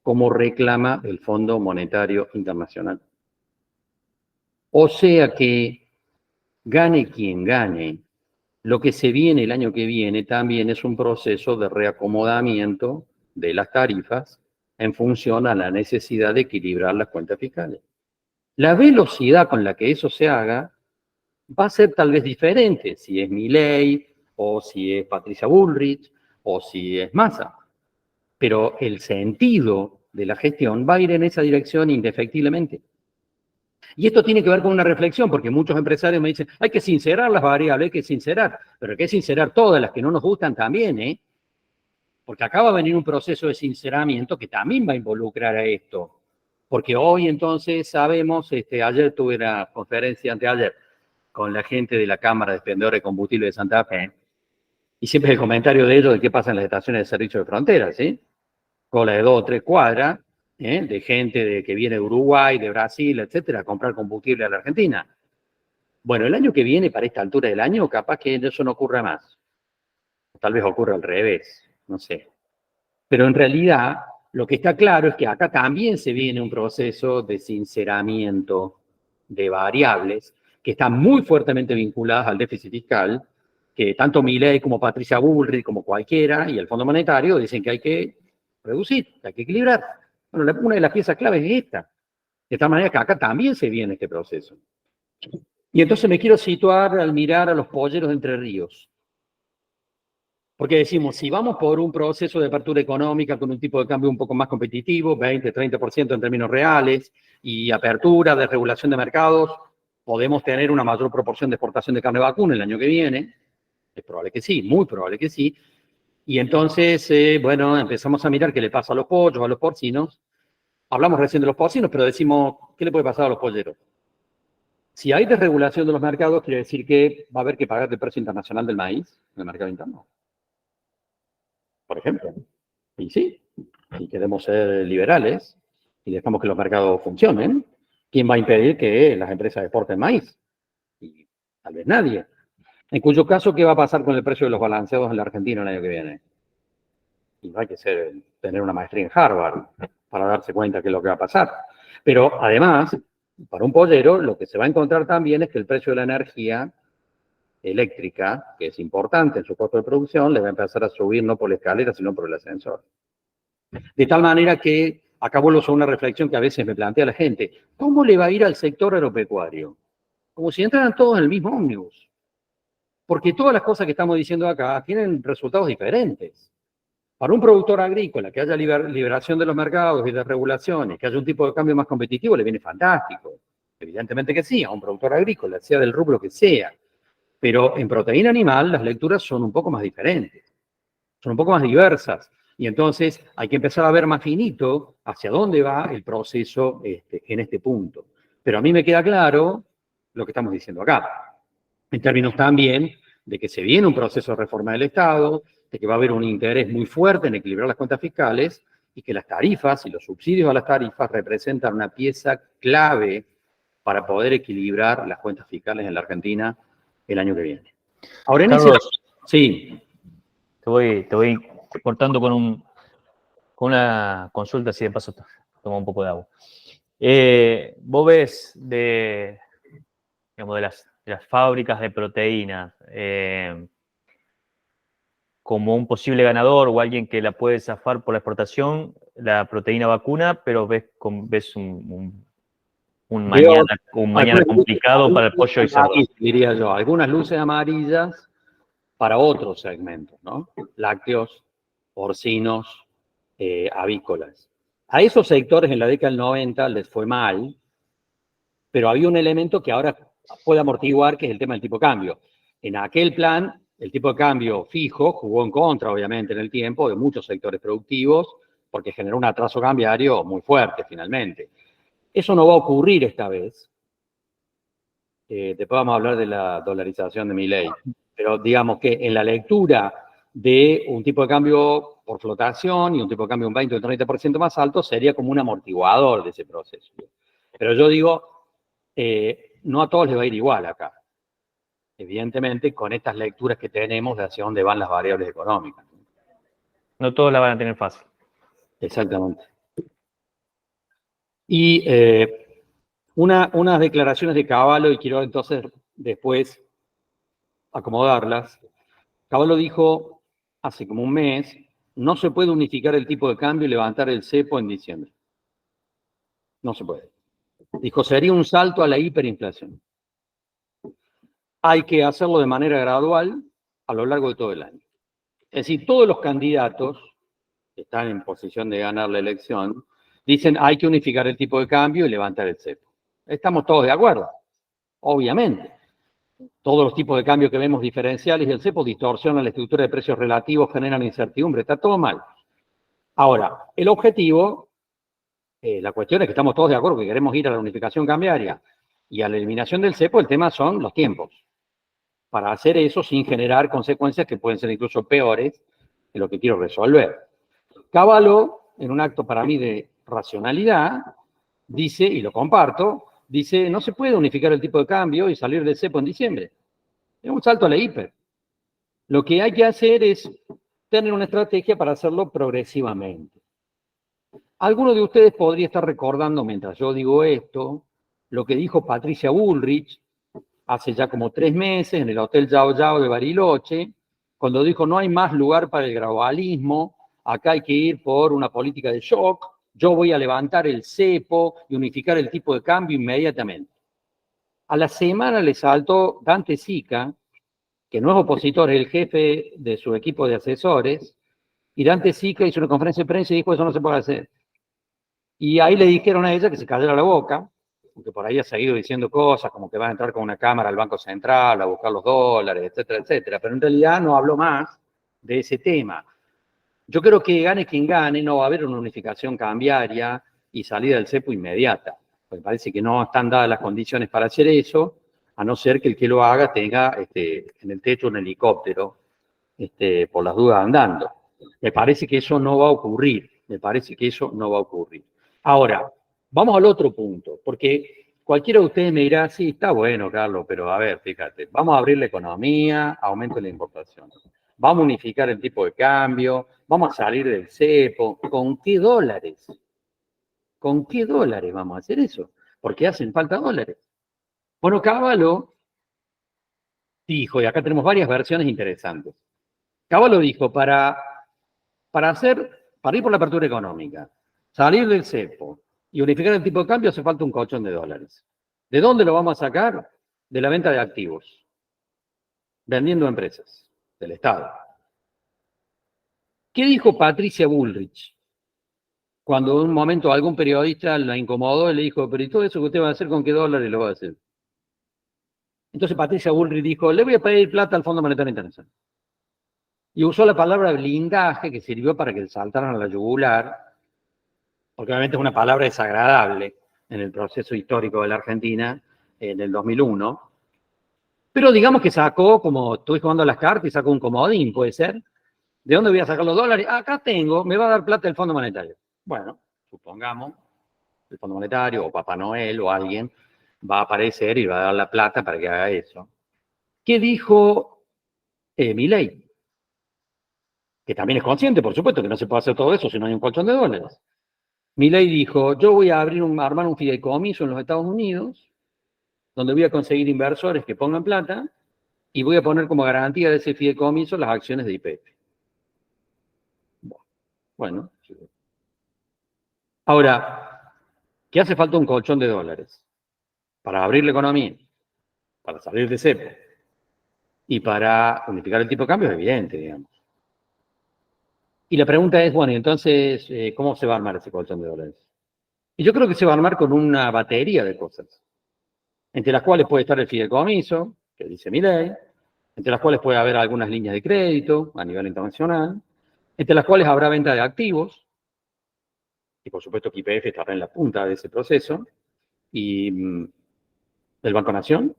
S3: como reclama el Fondo Monetario Internacional. O sea que, gane quien gane, lo que se viene el año que viene también es un proceso de reacomodamiento de las tarifas en función a la necesidad de equilibrar las cuentas fiscales. La velocidad con la que eso se haga va a ser tal vez diferente si es Milei, o si es Patricia Bullrich, o si es Massa. Pero el sentido de la gestión va a ir en esa dirección indefectiblemente. Y esto tiene que ver con una reflexión, porque muchos empresarios me dicen, hay que sincerar las variables, hay que sincerar, pero hay que sincerar todas las que no nos gustan también, ¿eh? Porque acá va a venir un proceso de sinceramiento que también va a involucrar a esto. Porque hoy entonces sabemos, ayer tuve una conferencia, anteayer, con la gente de la Cámara de Expendedores de Combustible de Santa Fe, y siempre el comentario de ellos de qué pasa en las estaciones de servicio de frontera, ¿sí? Cola de 2 o 3 cuadras, de gente que viene de Uruguay, de Brasil, etcétera, a comprar combustible a la Argentina. Bueno, el año que viene, para esta altura del año, capaz que eso no ocurra más. Tal vez ocurra al revés, no sé. Pero en realidad, lo que está claro es que acá también se viene un proceso de sinceramiento de variables que están muy fuertemente vinculadas al déficit fiscal, que tanto Milei como Patricia Bullrich, como cualquiera, y el Fondo Monetario dicen que hay que reducir, que hay que equilibrar. Bueno, una de las piezas claves es esta. De tal manera que acá también se viene este proceso. Y entonces me quiero situar al mirar a los polleros de Entre Ríos. Porque decimos, si vamos por un proceso de apertura económica con un tipo de cambio un poco más competitivo, 20, 30% en términos reales, y apertura de regulación de mercados, podemos tener una mayor proporción de exportación de carne vacuna el año que viene. Es probable que sí, muy probable que sí. Y entonces, bueno, empezamos a mirar qué le pasa a los pollos, a los porcinos. Hablamos recién de los porcinos, pero decimos, ¿qué le puede pasar a los polleros? Si hay desregulación de los mercados, quiere decir que va a haber que pagar el precio internacional del maíz en el mercado interno. Por ejemplo. Y sí, si queremos ser liberales y dejamos que los mercados funcionen, ¿quién va a impedir que las empresas exporten maíz? Y tal vez nadie. En cuyo caso, ¿qué va a pasar con el precio de los balanceados en la Argentina el año que viene? Y no hay que tener una maestría en Harvard para darse cuenta qué es lo que va a pasar. Pero además, para un pollero, lo que se va a encontrar también es que el precio de la energía eléctrica, que es importante en su costo de producción, le va a empezar a subir no por la escalera, sino por el ascensor. De tal manera que, acá vuelvo a una reflexión que a veces me plantea la gente, ¿cómo le va a ir al sector agropecuario? Como si entraran todos en el mismo ómnibus. Porque todas las cosas que estamos diciendo acá tienen resultados diferentes. Para un productor agrícola, que haya liberación de los mercados y de regulaciones, que haya un tipo de cambio más competitivo, le viene fantástico. Evidentemente que sí, a un productor agrícola, sea del rubro que sea. Pero en proteína animal las lecturas son un poco más diferentes, son un poco más diversas. Y entonces hay que empezar a ver más finito hacia dónde va el proceso en este punto. Pero a mí me queda claro lo que estamos diciendo acá, en términos también de que se viene un proceso de reforma del Estado, de que va a haber un interés muy fuerte en equilibrar las cuentas fiscales y que las tarifas y los subsidios a las tarifas representan una pieza clave para poder equilibrar las cuentas fiscales en la Argentina el año que viene. Ahora, en
S1: Carlos,
S3: sí.
S1: Te voy cortando con una consulta, así de paso toma un poco de agua. Vos ves digamos, de las fábricas de proteínas como un posible ganador o alguien que la puede zafar por la exportación, la proteína vacuna, pero ves un mañana complicado para el pollo y cerdo.
S3: Diría yo, algunas luces amarillas para otros segmentos, ¿no? Lácteos, porcinos, avícolas. A esos sectores en la década del 90 les fue mal, pero había un elemento que ahora puede amortiguar, que es el tema del tipo de cambio. En aquel plan, el tipo de cambio fijo jugó en contra, obviamente, en el tiempo de muchos sectores productivos, porque generó un atraso cambiario muy fuerte, finalmente. Eso no va a ocurrir esta vez. Después vamos a hablar de la dolarización de Milei. Pero digamos que en la lectura de un tipo de cambio por flotación y un tipo de cambio un 20 o un 30% más alto, sería como un amortiguador de ese proceso. Pero yo digo, no a todos les va a ir igual acá. evidentemente, con estas lecturas que tenemos de hacia dónde van las variables económicas.
S1: No todos la van a tener fácil.
S3: Exactamente. Y unas declaraciones de Cavallo, y quiero entonces después acomodarlas. Cavallo dijo hace como un mes, no se puede unificar el tipo de cambio y levantar el cepo en diciembre. No se puede. Dijo, sería un salto a la hiperinflación. Hay que hacerlo de manera gradual a lo largo de todo el año. Es decir, todos los candidatos que están en posición de ganar la elección dicen hay que unificar el tipo de cambio y levantar el cepo. Estamos todos de acuerdo, obviamente. Todos los tipos de cambio que vemos diferenciales y el cepo distorsionan la estructura de precios relativos, generan incertidumbre, está todo mal. Ahora, el objetivo, la cuestión es que estamos todos de acuerdo que queremos ir a la unificación cambiaria y a la eliminación del cepo, el tema son los tiempos. Para hacer eso sin generar consecuencias que pueden ser incluso peores de lo que quiero resolver. Cavallo, en un acto para mí de racionalidad, dice, y lo comparto, dice, no se puede unificar el tipo de cambio y salir del cepo en diciembre. Es un salto a la hiper. Lo que hay que hacer es tener una estrategia para hacerlo progresivamente. Alguno de ustedes podría estar recordando, mientras yo digo esto, lo que dijo Patricia Bullrich hace ya como 3 meses en el Hotel Yao Yao de Bariloche, cuando dijo no hay más lugar para el gradualismo, acá hay que ir por una política de shock, yo voy a levantar el cepo y unificar el tipo de cambio inmediatamente. A la semana le saltó Dante Sica, que no es opositor, es el jefe de su equipo de asesores, y Dante Sica hizo una conferencia de prensa y dijo eso no se puede hacer. Y ahí le dijeron a ella que se callara la boca, porque por ahí ha seguido diciendo cosas como que va a entrar con una cámara al Banco Central a buscar los dólares, etcétera, etcétera. Pero en realidad no habló más de ese tema. Yo creo que gane quien gane, no va a haber una unificación cambiaria y salida del cepo inmediata. Me parece que no están dadas las condiciones para hacer eso, a no ser que el que lo haga tenga en el techo un helicóptero, por las dudas andando. Me parece que eso no va a ocurrir. Me parece que eso no va a ocurrir. Ahora, vamos al otro punto, porque cualquiera de ustedes me dirá, sí, está bueno, Carlos, pero a ver, fíjate, vamos a abrir la economía, aumento la importación. Vamos a unificar el tipo de cambio, vamos a salir del cepo. ¿Con qué dólares? ¿Con qué dólares vamos a hacer eso? Porque hacen falta dólares. Bueno, Cavallo dijo, y acá tenemos varias versiones interesantes. Cavallo dijo, para ir por la apertura económica, salir del cepo y unificar el tipo de cambio hace falta un colchón de dólares. ¿De dónde lo vamos a sacar? De la venta de activos, vendiendo empresas del Estado. ¿Qué dijo Patricia Bullrich? Cuando en un momento algún periodista la incomodó y le dijo, pero ¿y todo eso que usted va a hacer con qué dólares lo va a hacer? Entonces Patricia Bullrich dijo, le voy a pedir plata al Fondo Monetario Internacional. Y usó la palabra blindaje, que sirvió para que le saltaran a la yugular, porque obviamente es una palabra desagradable en el proceso histórico de la Argentina en el 2001. Pero digamos que sacó, como estoy jugando a las cartas, y sacó un comodín, ¿puede ser? ¿De dónde voy a sacar los dólares? Acá tengo, me va a dar plata el Fondo Monetario. Bueno, supongamos, el Fondo Monetario o Papá Noel o alguien va a aparecer y va a dar la plata para que haga eso. ¿Qué dijo Milei? Que también es consciente, por supuesto, que no se puede hacer todo eso si no hay un colchón de dólares. Milei dijo, yo voy a armar un fideicomiso en los Estados Unidos, donde voy a conseguir inversores que pongan plata, y voy a poner como garantía de ese fideicomiso las acciones de YPF. Bueno. Ahora, ¿qué hace falta un colchón de dólares? Para abrir la economía, para salir de cepo, y para unificar el tipo de cambio es evidente, digamos. Y la pregunta es, bueno, entonces, ¿cómo se va a armar ese colchón de dólares? Y yo creo que se va a armar con una batería de cosas, entre las cuales puede estar el fideicomiso, que dice Milei, entre las cuales puede haber algunas líneas de crédito a nivel internacional, entre las cuales habrá venta de activos, y por supuesto que YPF estará en la punta de ese proceso, y del Banco Nación,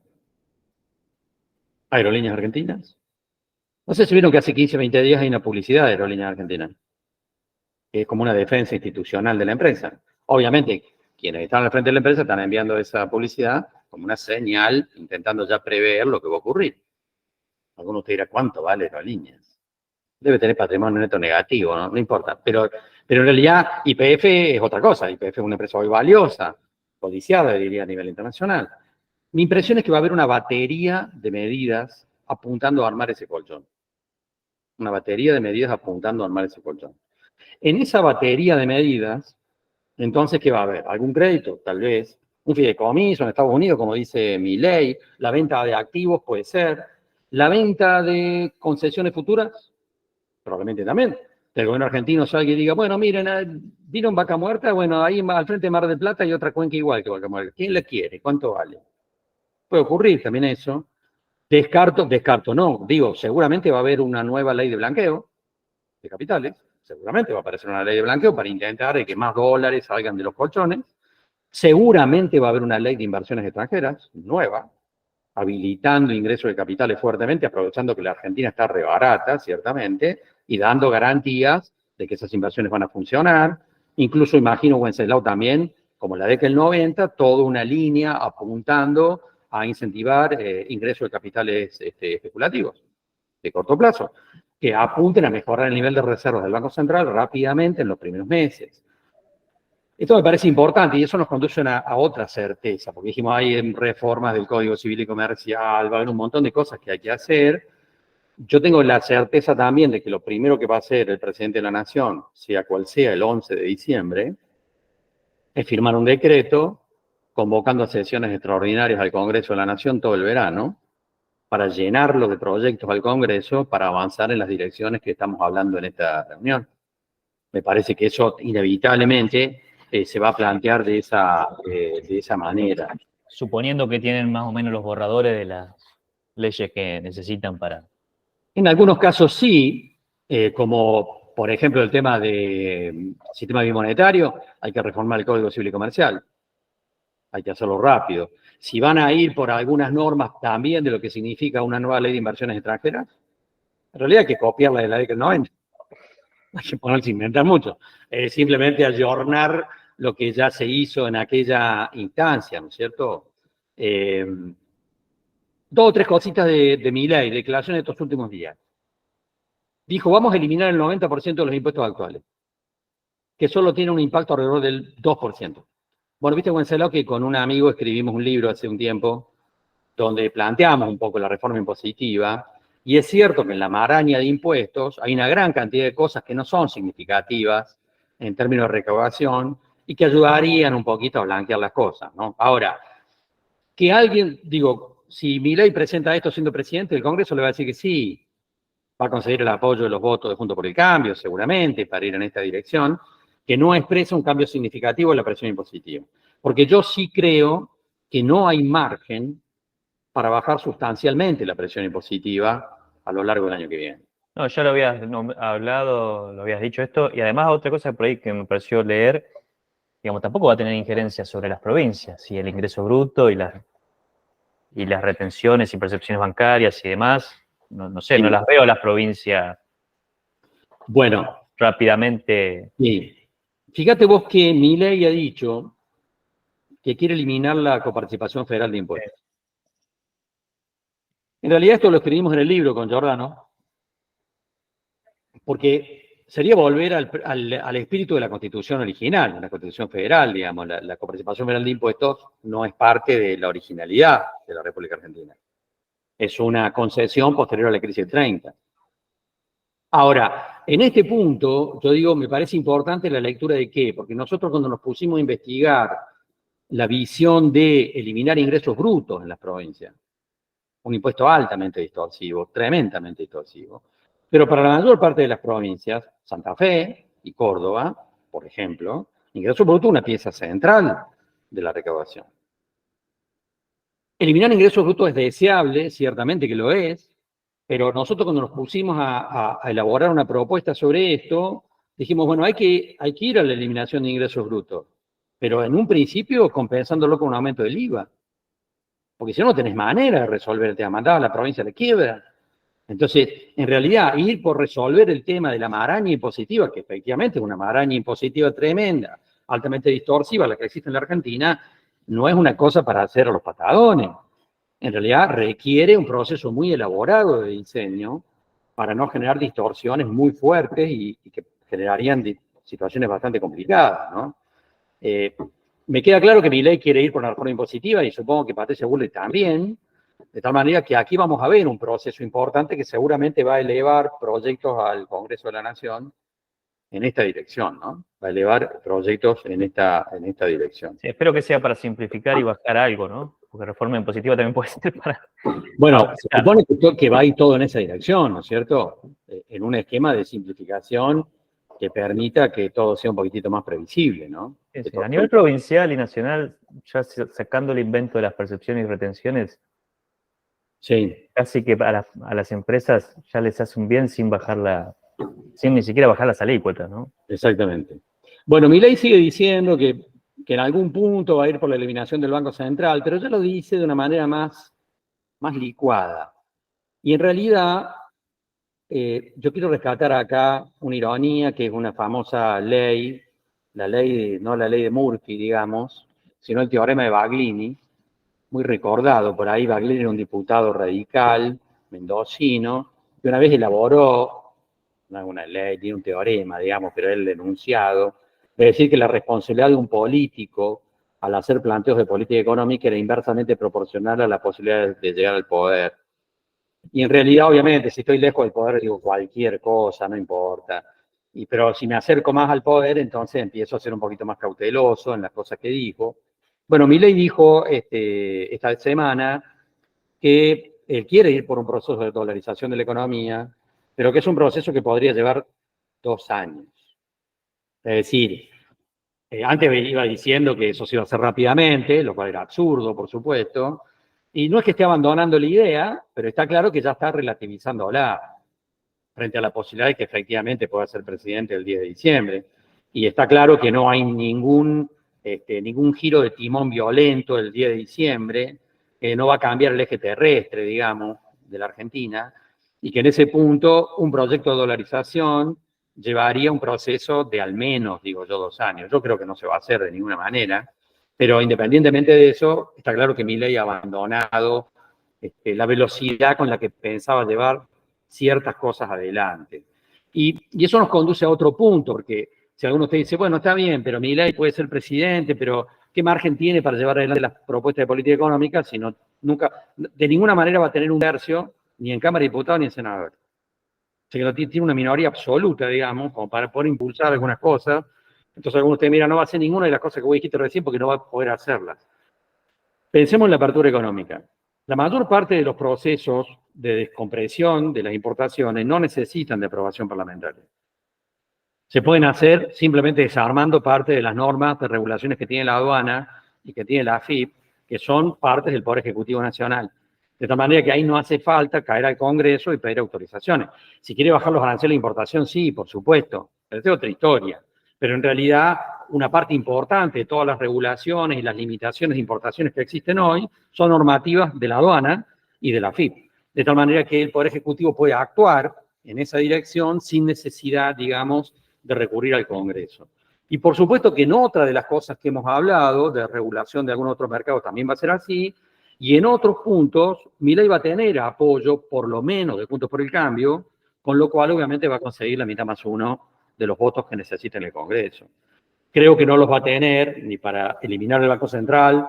S3: Aerolíneas Argentinas. No sé si vieron que hace 15 o 20 días hay una publicidad de Aerolíneas Argentinas, que es como una defensa institucional de la empresa. Obviamente, quienes están al frente de la empresa están enviando esa publicidad como una señal, intentando ya prever lo que va a ocurrir. Algunos te dirá, ¿cuánto vale Aerolíneas? Debe tener patrimonio neto negativo, ¿no? No importa. Pero en realidad YPF es otra cosa. YPF es una empresa muy valiosa, codiciada, diría, a nivel internacional. Mi impresión es que va a haber una batería de medidas apuntando a armar ese colchón. Una batería de medidas apuntando a armar ese colchón. En esa batería de medidas, entonces, ¿qué va a haber? ¿Algún crédito? Tal vez. Un fideicomiso en Estados Unidos, como dice mi ley. La venta de activos puede ser. La venta de concesiones futuras, probablemente también. El gobierno argentino salga y diga, bueno, miren, vino en Vaca Muerta, bueno, ahí al frente de Mar del Plata hay otra cuenca igual que Vaca Muerta. ¿Quién la quiere? ¿Cuánto vale? Puede ocurrir también eso. Descarto, no. Digo, seguramente va a haber una nueva ley de blanqueo de capitales. Seguramente va a aparecer una ley de blanqueo para intentar que más dólares salgan de los colchones. Seguramente va a haber una ley de inversiones extranjeras, nueva, habilitando ingresos de capitales fuertemente, aprovechando que la Argentina está rebarata, ciertamente, y dando garantías de que esas inversiones van a funcionar. Incluso imagino Wenceslao también, como la década del 90, toda una línea apuntando a incentivar ingresos de capitales especulativos de corto plazo, que apunten a mejorar el nivel de reservas del Banco Central rápidamente en los primeros meses. Esto me parece importante y eso nos conduce a otra certeza, porque dijimos, hay reformas del Código Civil y Comercial, va a haber un montón de cosas que hay que hacer. Yo tengo la certeza también de que lo primero que va a hacer el presidente de la Nación, sea cual sea el 11 de diciembre, es firmar un decreto convocando a sesiones extraordinarias al Congreso de la Nación todo el verano, para llenarlo de proyectos al Congreso, para avanzar en las direcciones que estamos hablando en esta reunión. Me parece que eso inevitablemente se va a plantear de esa manera.
S1: Suponiendo que tienen más o menos los borradores de las leyes que necesitan para...
S3: En algunos casos sí, como por ejemplo el tema del sistema bimonetario, hay que reformar el Código Civil y Comercial. Hay que hacerlo rápido. Si van a ir por algunas normas también de lo que significa una nueva ley de inversiones extranjeras, en realidad hay que copiarla de la década del 90. Hay que ponerse a inventar mucho. Simplemente ayornar lo que ya se hizo en aquella instancia, ¿no es cierto? Dos o tres cositas de mi ley, declaraciones de estos últimos días. Dijo, vamos a eliminar el 90% de los impuestos actuales, que solo tiene un impacto alrededor del 2%. Bueno, viste, Wenceslao, que con un amigo escribimos un libro hace un tiempo donde planteamos un poco la reforma impositiva, y es cierto que en la maraña de impuestos hay una gran cantidad de cosas que no son significativas en términos de recaudación y que ayudarían un poquito a blanquear las cosas, ¿no? Ahora, que alguien, digo, si Milei presenta esto siendo presidente, el Congreso le va a decir que sí, va a conseguir el apoyo de los votos de Juntos por el Cambio, seguramente, para ir en esta dirección, que no expresa un cambio significativo en la presión impositiva. Porque yo sí creo que no hay margen para bajar sustancialmente la presión impositiva a lo largo del año que viene.
S1: No, ya lo habías hablado, lo habías dicho esto, y además otra cosa por ahí que me pareció leer, digamos, tampoco va a tener injerencia sobre las provincias, y el ingreso bruto y las retenciones y percepciones bancarias y demás, no sé, no las veo a las provincias
S3: bueno,
S1: rápidamente.
S3: Sí. Fíjate vos que Milei ha dicho que quiere eliminar la coparticipación federal de impuestos. En realidad esto lo escribimos en el libro con Giordano, porque sería volver al espíritu de la Constitución original, de la Constitución federal, digamos. La coparticipación federal de impuestos no es parte de la originalidad de la República Argentina. Es una concesión posterior a la crisis del 30. Ahora, en este punto, yo digo, me parece importante la lectura de qué, porque nosotros cuando nos pusimos a investigar la visión de eliminar ingresos brutos en las provincias, un impuesto altamente distorsivo, tremendamente distorsivo, pero para la mayor parte de las provincias, Santa Fe y Córdoba, por ejemplo, ingreso bruto es una pieza central de la recaudación. Eliminar ingresos brutos es deseable, ciertamente que lo es, pero nosotros cuando nos pusimos a elaborar una propuesta sobre esto, dijimos, bueno, hay que ir a la eliminación de ingresos brutos, pero en un principio compensándolo con un aumento del IVA. Porque si no, no tenés manera de resolver el tema. Mandaba a la provincia a la quiebra. Entonces, en realidad, ir por resolver el tema de la maraña impositiva, que efectivamente es una maraña impositiva tremenda, altamente distorsiva, la que existe en la Argentina, no es una cosa para hacer a los patadones. en realidad requiere un proceso muy elaborado de diseño para no generar distorsiones muy fuertes y que generarían situaciones bastante complicadas, ¿no? Me queda claro que Milei quiere ir por una reforma impositiva y supongo que Patricia Bullrich también, de tal manera que aquí vamos a ver un proceso importante que seguramente va a elevar proyectos al Congreso de la Nación en esta dirección, ¿no? Va a elevar proyectos en esta dirección.
S1: Sí, espero que sea para simplificar y bajar algo, ¿no? Porque reforma impositiva también puede ser para...
S3: Bueno, se supone que va a ir todo en esa dirección, ¿no es cierto? En un esquema de simplificación que permita que todo sea un poquitito más previsible, ¿no?
S1: Sí, sí. A nivel provincial y nacional, ya sacando el invento de las percepciones y retenciones,
S3: sí,
S1: casi que a las empresas ya les hace un bien sin ni siquiera bajar las alícuotas, ¿no?
S3: Exactamente. Bueno, Milei sigue diciendo que en algún punto va a ir por la eliminación del Banco Central, pero ya lo dice de una manera más licuada. Y en realidad, yo quiero rescatar acá una ironía, que es una famosa ley, no la ley de Murphy, digamos, sino el teorema de Baglini, muy recordado por ahí. Baglini era un diputado radical, mendocino, que una vez elaboró una ley, tiene un teorema, digamos, pero el enunciado, es decir, que la responsabilidad de un político al hacer planteos de política económica era inversamente proporcional a la posibilidad de llegar al poder. Y en realidad, obviamente, si estoy lejos del poder, digo cualquier cosa, no importa. Pero si me acerco más al poder, entonces empiezo a ser un poquito más cauteloso en las cosas que dijo. Bueno, Milei dijo esta semana que él quiere ir por un proceso de dolarización de la economía, pero que es un proceso que podría llevar 2 años. Es decir, antes iba diciendo que eso se iba a hacer rápidamente, lo cual era absurdo, por supuesto, y no es que esté abandonando la idea, pero está claro que ya está relativizándola frente a la posibilidad de que efectivamente pueda ser presidente el 10 de diciembre. Y está claro que no hay ningún giro de timón violento el 10 de diciembre, no va a cambiar el eje terrestre, digamos, de la Argentina, y que en ese punto un proyecto de dolarización llevaría un proceso de al menos, digo yo, 2 años. Yo creo que no se va a hacer de ninguna manera, pero independientemente de eso, está claro que Milei ha abandonado la velocidad con la que pensaba llevar ciertas cosas adelante. Y eso nos conduce a otro punto, porque si alguno te dice, bueno, está bien, pero Milei puede ser presidente, pero ¿qué margen tiene para llevar adelante las propuestas de política económica si no, nunca, de ninguna manera va a tener un tercio, ni en Cámara de Diputados ni en Senadores? O sea, que tiene una minoría absoluta, digamos, como para poder impulsar algunas cosas. Entonces algunos ustedes mira, no va a hacer ninguna de las cosas que vos dijiste recién porque no va a poder hacerlas. Pensemos en la apertura económica. La mayor parte de los procesos de descompresión de las importaciones no necesitan de aprobación parlamentaria. Se pueden hacer simplemente desarmando parte de las normas de regulaciones que tiene la aduana y que tiene la AFIP, que son partes del Poder Ejecutivo Nacional. De tal manera que ahí no hace falta caer al Congreso y pedir autorizaciones. Si quiere bajar los aranceles de importación, sí, por supuesto, pero es otra historia. Pero en realidad, una parte importante de todas las regulaciones y las limitaciones de importaciones que existen hoy son normativas de la aduana y de la AFIP. De tal manera que el Poder Ejecutivo puede actuar en esa dirección sin necesidad, digamos, de recurrir al Congreso. Y por supuesto que en otra de las cosas que hemos hablado, de regulación de algunos otros mercados, también va a ser así, y en otros puntos, Milei va a tener apoyo, por lo menos de Juntos por el Cambio, con lo cual obviamente va a conseguir la mitad más uno de los votos que necesita en el Congreso. Creo que no los va a tener ni para eliminar el Banco Central,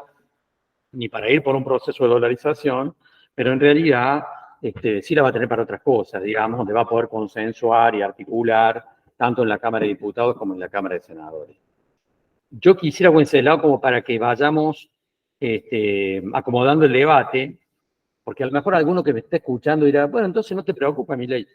S3: ni para ir por un proceso de dolarización, pero en realidad sí la va a tener para otras cosas, digamos, donde va a poder consensuar y articular tanto en la Cámara de Diputados como en la Cámara de Senadores. Yo quisiera, Wenceslao, como para que vayamos acomodando el debate, porque a lo mejor alguno que me esté escuchando dirá, bueno, entonces no te preocupes, Milei.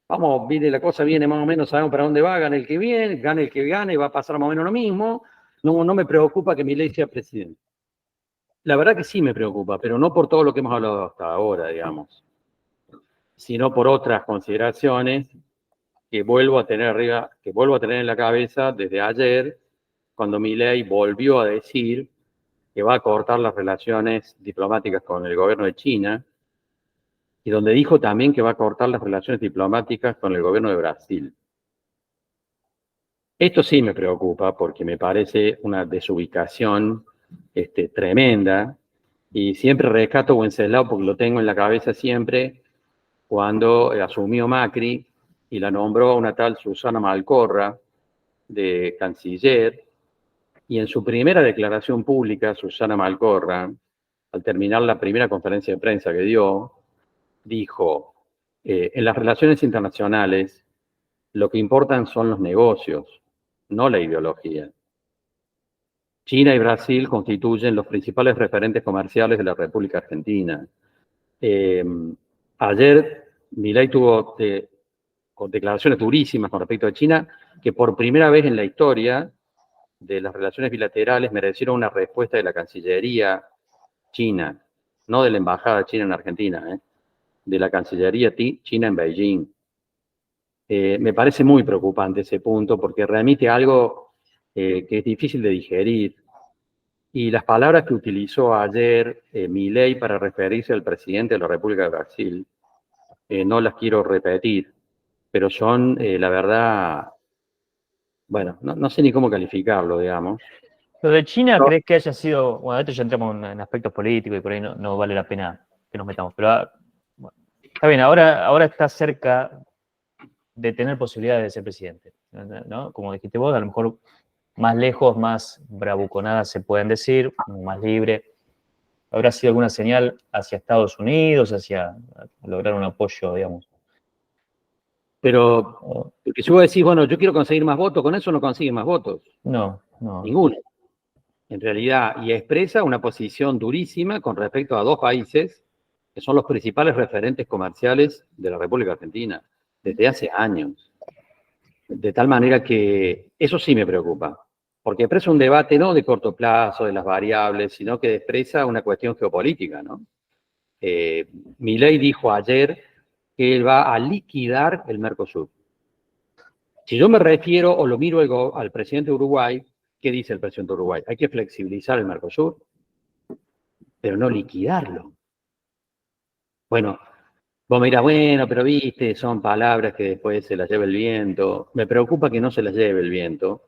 S3: Vamos, mire, la cosa viene más o menos, sabemos para dónde va, gane el que viene, gane el que gane, va a pasar más o menos lo mismo. No me preocupa que Milei sea presidente. La verdad que sí me preocupa, pero no por todo lo que hemos hablado hasta ahora, digamos, sino por otras consideraciones que vuelvo a tener en la cabeza desde ayer, cuando Milei volvió a decir que va a cortar las relaciones diplomáticas con el gobierno de China, y donde dijo también que va a cortar las relaciones diplomáticas con el gobierno de Brasil. Esto sí me preocupa porque me parece una desubicación tremenda, Y siempre rescato Wenceslao porque lo tengo en la cabeza siempre, cuando asumió Macri y la nombró a una tal Susana Malcorra de canciller, y en su primera declaración pública, Susana Malcorra, al terminar la primera conferencia de prensa que dio, dijo, en las relaciones internacionales lo que importan son los negocios, no la ideología. China y Brasil constituyen los principales referentes comerciales de la República Argentina. Ayer Milei tuvo con declaraciones durísimas con respecto a China, que por primera vez en la historia de las relaciones bilaterales merecieron una respuesta de la Cancillería china, no de la Embajada China en Argentina, de la Cancillería China en Beijing. Me parece muy preocupante ese punto porque remite a algo que es difícil de digerir. Y las palabras que utilizó ayer Milei para referirse al presidente de la República de Brasil, no las quiero repetir, pero son, la verdad, bueno, no sé ni cómo calificarlo, digamos.
S1: Lo de China, ¿crees que haya sido, bueno, esto ya entramos en aspectos políticos y por ahí no vale la pena que nos metamos, pero bueno, está bien, ahora está cerca de tener posibilidades de ser presidente, ¿no? Como dijiste vos, a lo mejor más lejos, más bravuconadas se pueden decir, más libre. ¿Habrá sido alguna señal hacia Estados Unidos, hacia lograr un apoyo, digamos?
S3: Pero, porque si vos decís, bueno, yo quiero conseguir más votos, con eso no consigues más votos.
S1: No.
S3: Ninguno. En realidad, y expresa una posición durísima con respecto a dos países que son los principales referentes comerciales de la República Argentina desde hace años. De tal manera que eso sí me preocupa, porque expresa un debate no de corto plazo, de las variables, sino que expresa una cuestión geopolítica, ¿no? Milei dijo ayer que él va a liquidar el Mercosur. Si yo me refiero o lo miro al presidente de Uruguay, ¿qué dice el presidente de Uruguay? Hay que flexibilizar el Mercosur, pero no liquidarlo. Bueno, vos me dirás, bueno, pero viste, son palabras que después se las lleva el viento. Me preocupa que no se las lleve el viento.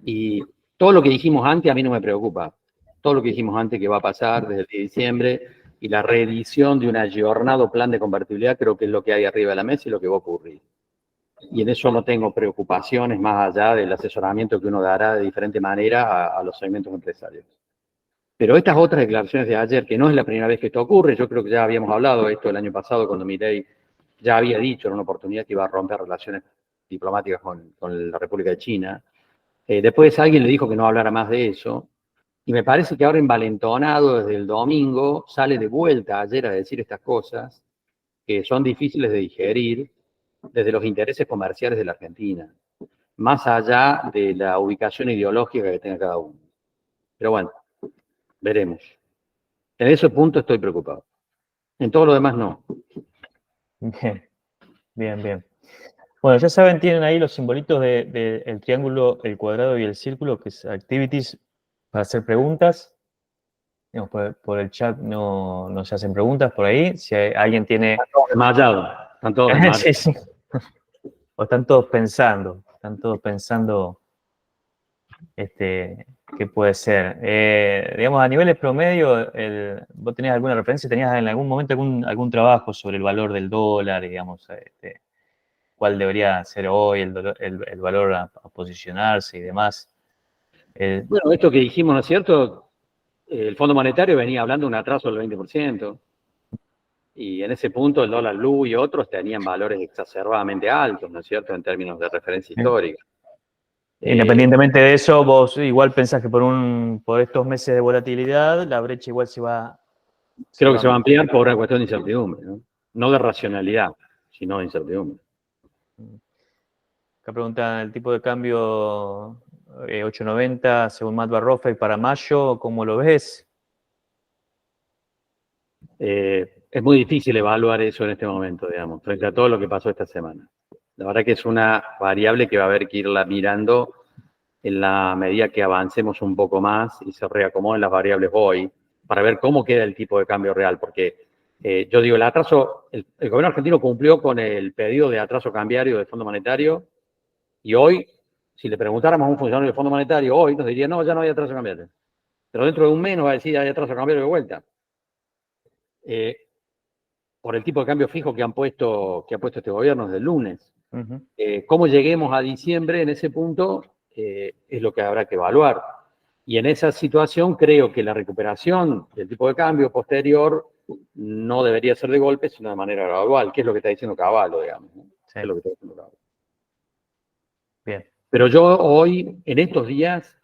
S3: Y todo lo que dijimos antes a mí no me preocupa. Todo lo que dijimos antes que va a pasar desde el 10 de diciembre y la reedición de un ayornado plan de convertibilidad creo que es lo que hay arriba de la mesa y lo que va a ocurrir. Y en eso no tengo preocupaciones más allá del asesoramiento que uno dará de diferente manera a los segmentos empresarios. Pero estas otras declaraciones de ayer, que no es la primera vez que esto ocurre, yo creo que ya habíamos hablado de esto el año pasado cuando Milei ya había dicho en una oportunidad que iba a romper relaciones diplomáticas con la República de China. Después alguien le dijo que no hablara más de eso. Y me parece que ahora envalentonado desde el domingo sale de vuelta ayer a decir estas cosas que son difíciles de digerir desde los intereses comerciales de la Argentina, más allá de la ubicación ideológica que tenga cada uno. Pero bueno, veremos. En ese punto estoy preocupado. En todo lo demás no.
S1: Bien. Bueno, ya saben, tienen ahí los simbolitos del triángulo, el cuadrado y el círculo, que es activities para hacer preguntas. Digamos, por el chat no se hacen preguntas por ahí. Si alguien tiene...
S3: Están todos desmayados. Están todos desmayados.
S1: Sí. O están todos pensando. ¿Qué puede ser? Digamos, a niveles promedio, ¿vos tenés alguna referencia? ¿Tenías en algún momento algún trabajo sobre el valor del dólar, digamos, cuál debería ser hoy el valor a posicionarse y demás?
S3: Bueno, esto que dijimos, ¿no es cierto? El Fondo Monetario venía hablando de un atraso del 20%. Y en ese punto el dólar blue y otros tenían valores exacerbadamente altos, ¿no es cierto?, en términos de referencia histórica.
S1: Independientemente de eso, vos igual pensás que por estos meses de volatilidad, la brecha igual se va...
S3: Creo que se va a ampliar por una cuestión de incertidumbre, ¿no? No de racionalidad, sino de incertidumbre.
S1: Acá preguntan el tipo de cambio 8.90 según Matt Barrofe para mayo, ¿cómo lo ves?
S3: Es muy difícil evaluar eso en este momento, digamos, frente a todo lo que pasó esta semana. La verdad que es una variable que va a haber que irla mirando en la medida que avancemos un poco más y se reacomoden las variables hoy para ver cómo queda el tipo de cambio real, porque yo digo, el atraso, el gobierno argentino cumplió con el pedido de atraso cambiario del Fondo Monetario y hoy, si le preguntáramos a un funcionario del Fondo Monetario, hoy nos diría, no, ya no hay atraso cambiario. Pero dentro de un mes nos va a decir, ahí atrás a cambiar de vuelta. Por el tipo de cambio fijo que ha puesto este gobierno desde el lunes. Cómo lleguemos a diciembre en ese punto es lo que habrá que evaluar. Y en esa situación creo que la recuperación del tipo de cambio posterior no debería ser de golpe, sino de manera gradual, que es lo que está diciendo Cavallo, digamos, ¿no?
S1: Sí.
S3: Es lo que está diciendo Cavallo.
S1: Bien.
S3: Pero yo hoy, en estos días,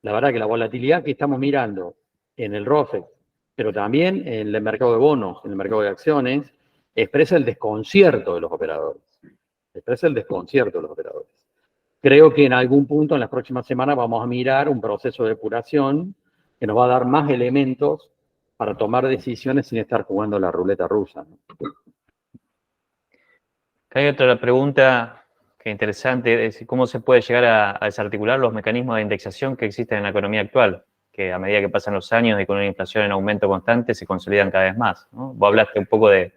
S3: la verdad que la volatilidad que estamos mirando en el ROFEX, pero también en el mercado de bonos, en el mercado de acciones, expresa el desconcierto de los operadores. Expresa el desconcierto de los operadores. Creo que en algún punto, en las próximas semanas, vamos a mirar un proceso de depuración que nos va a dar más elementos para tomar decisiones sin estar jugando la ruleta rusa, ¿no?
S1: Hay otra pregunta que es interesante, es cómo se puede llegar a desarticular los mecanismos de indexación que existen en la economía actual, que a medida que pasan los años y con una inflación en aumento constante se consolidan cada vez más, ¿no? Vos hablaste un poco de,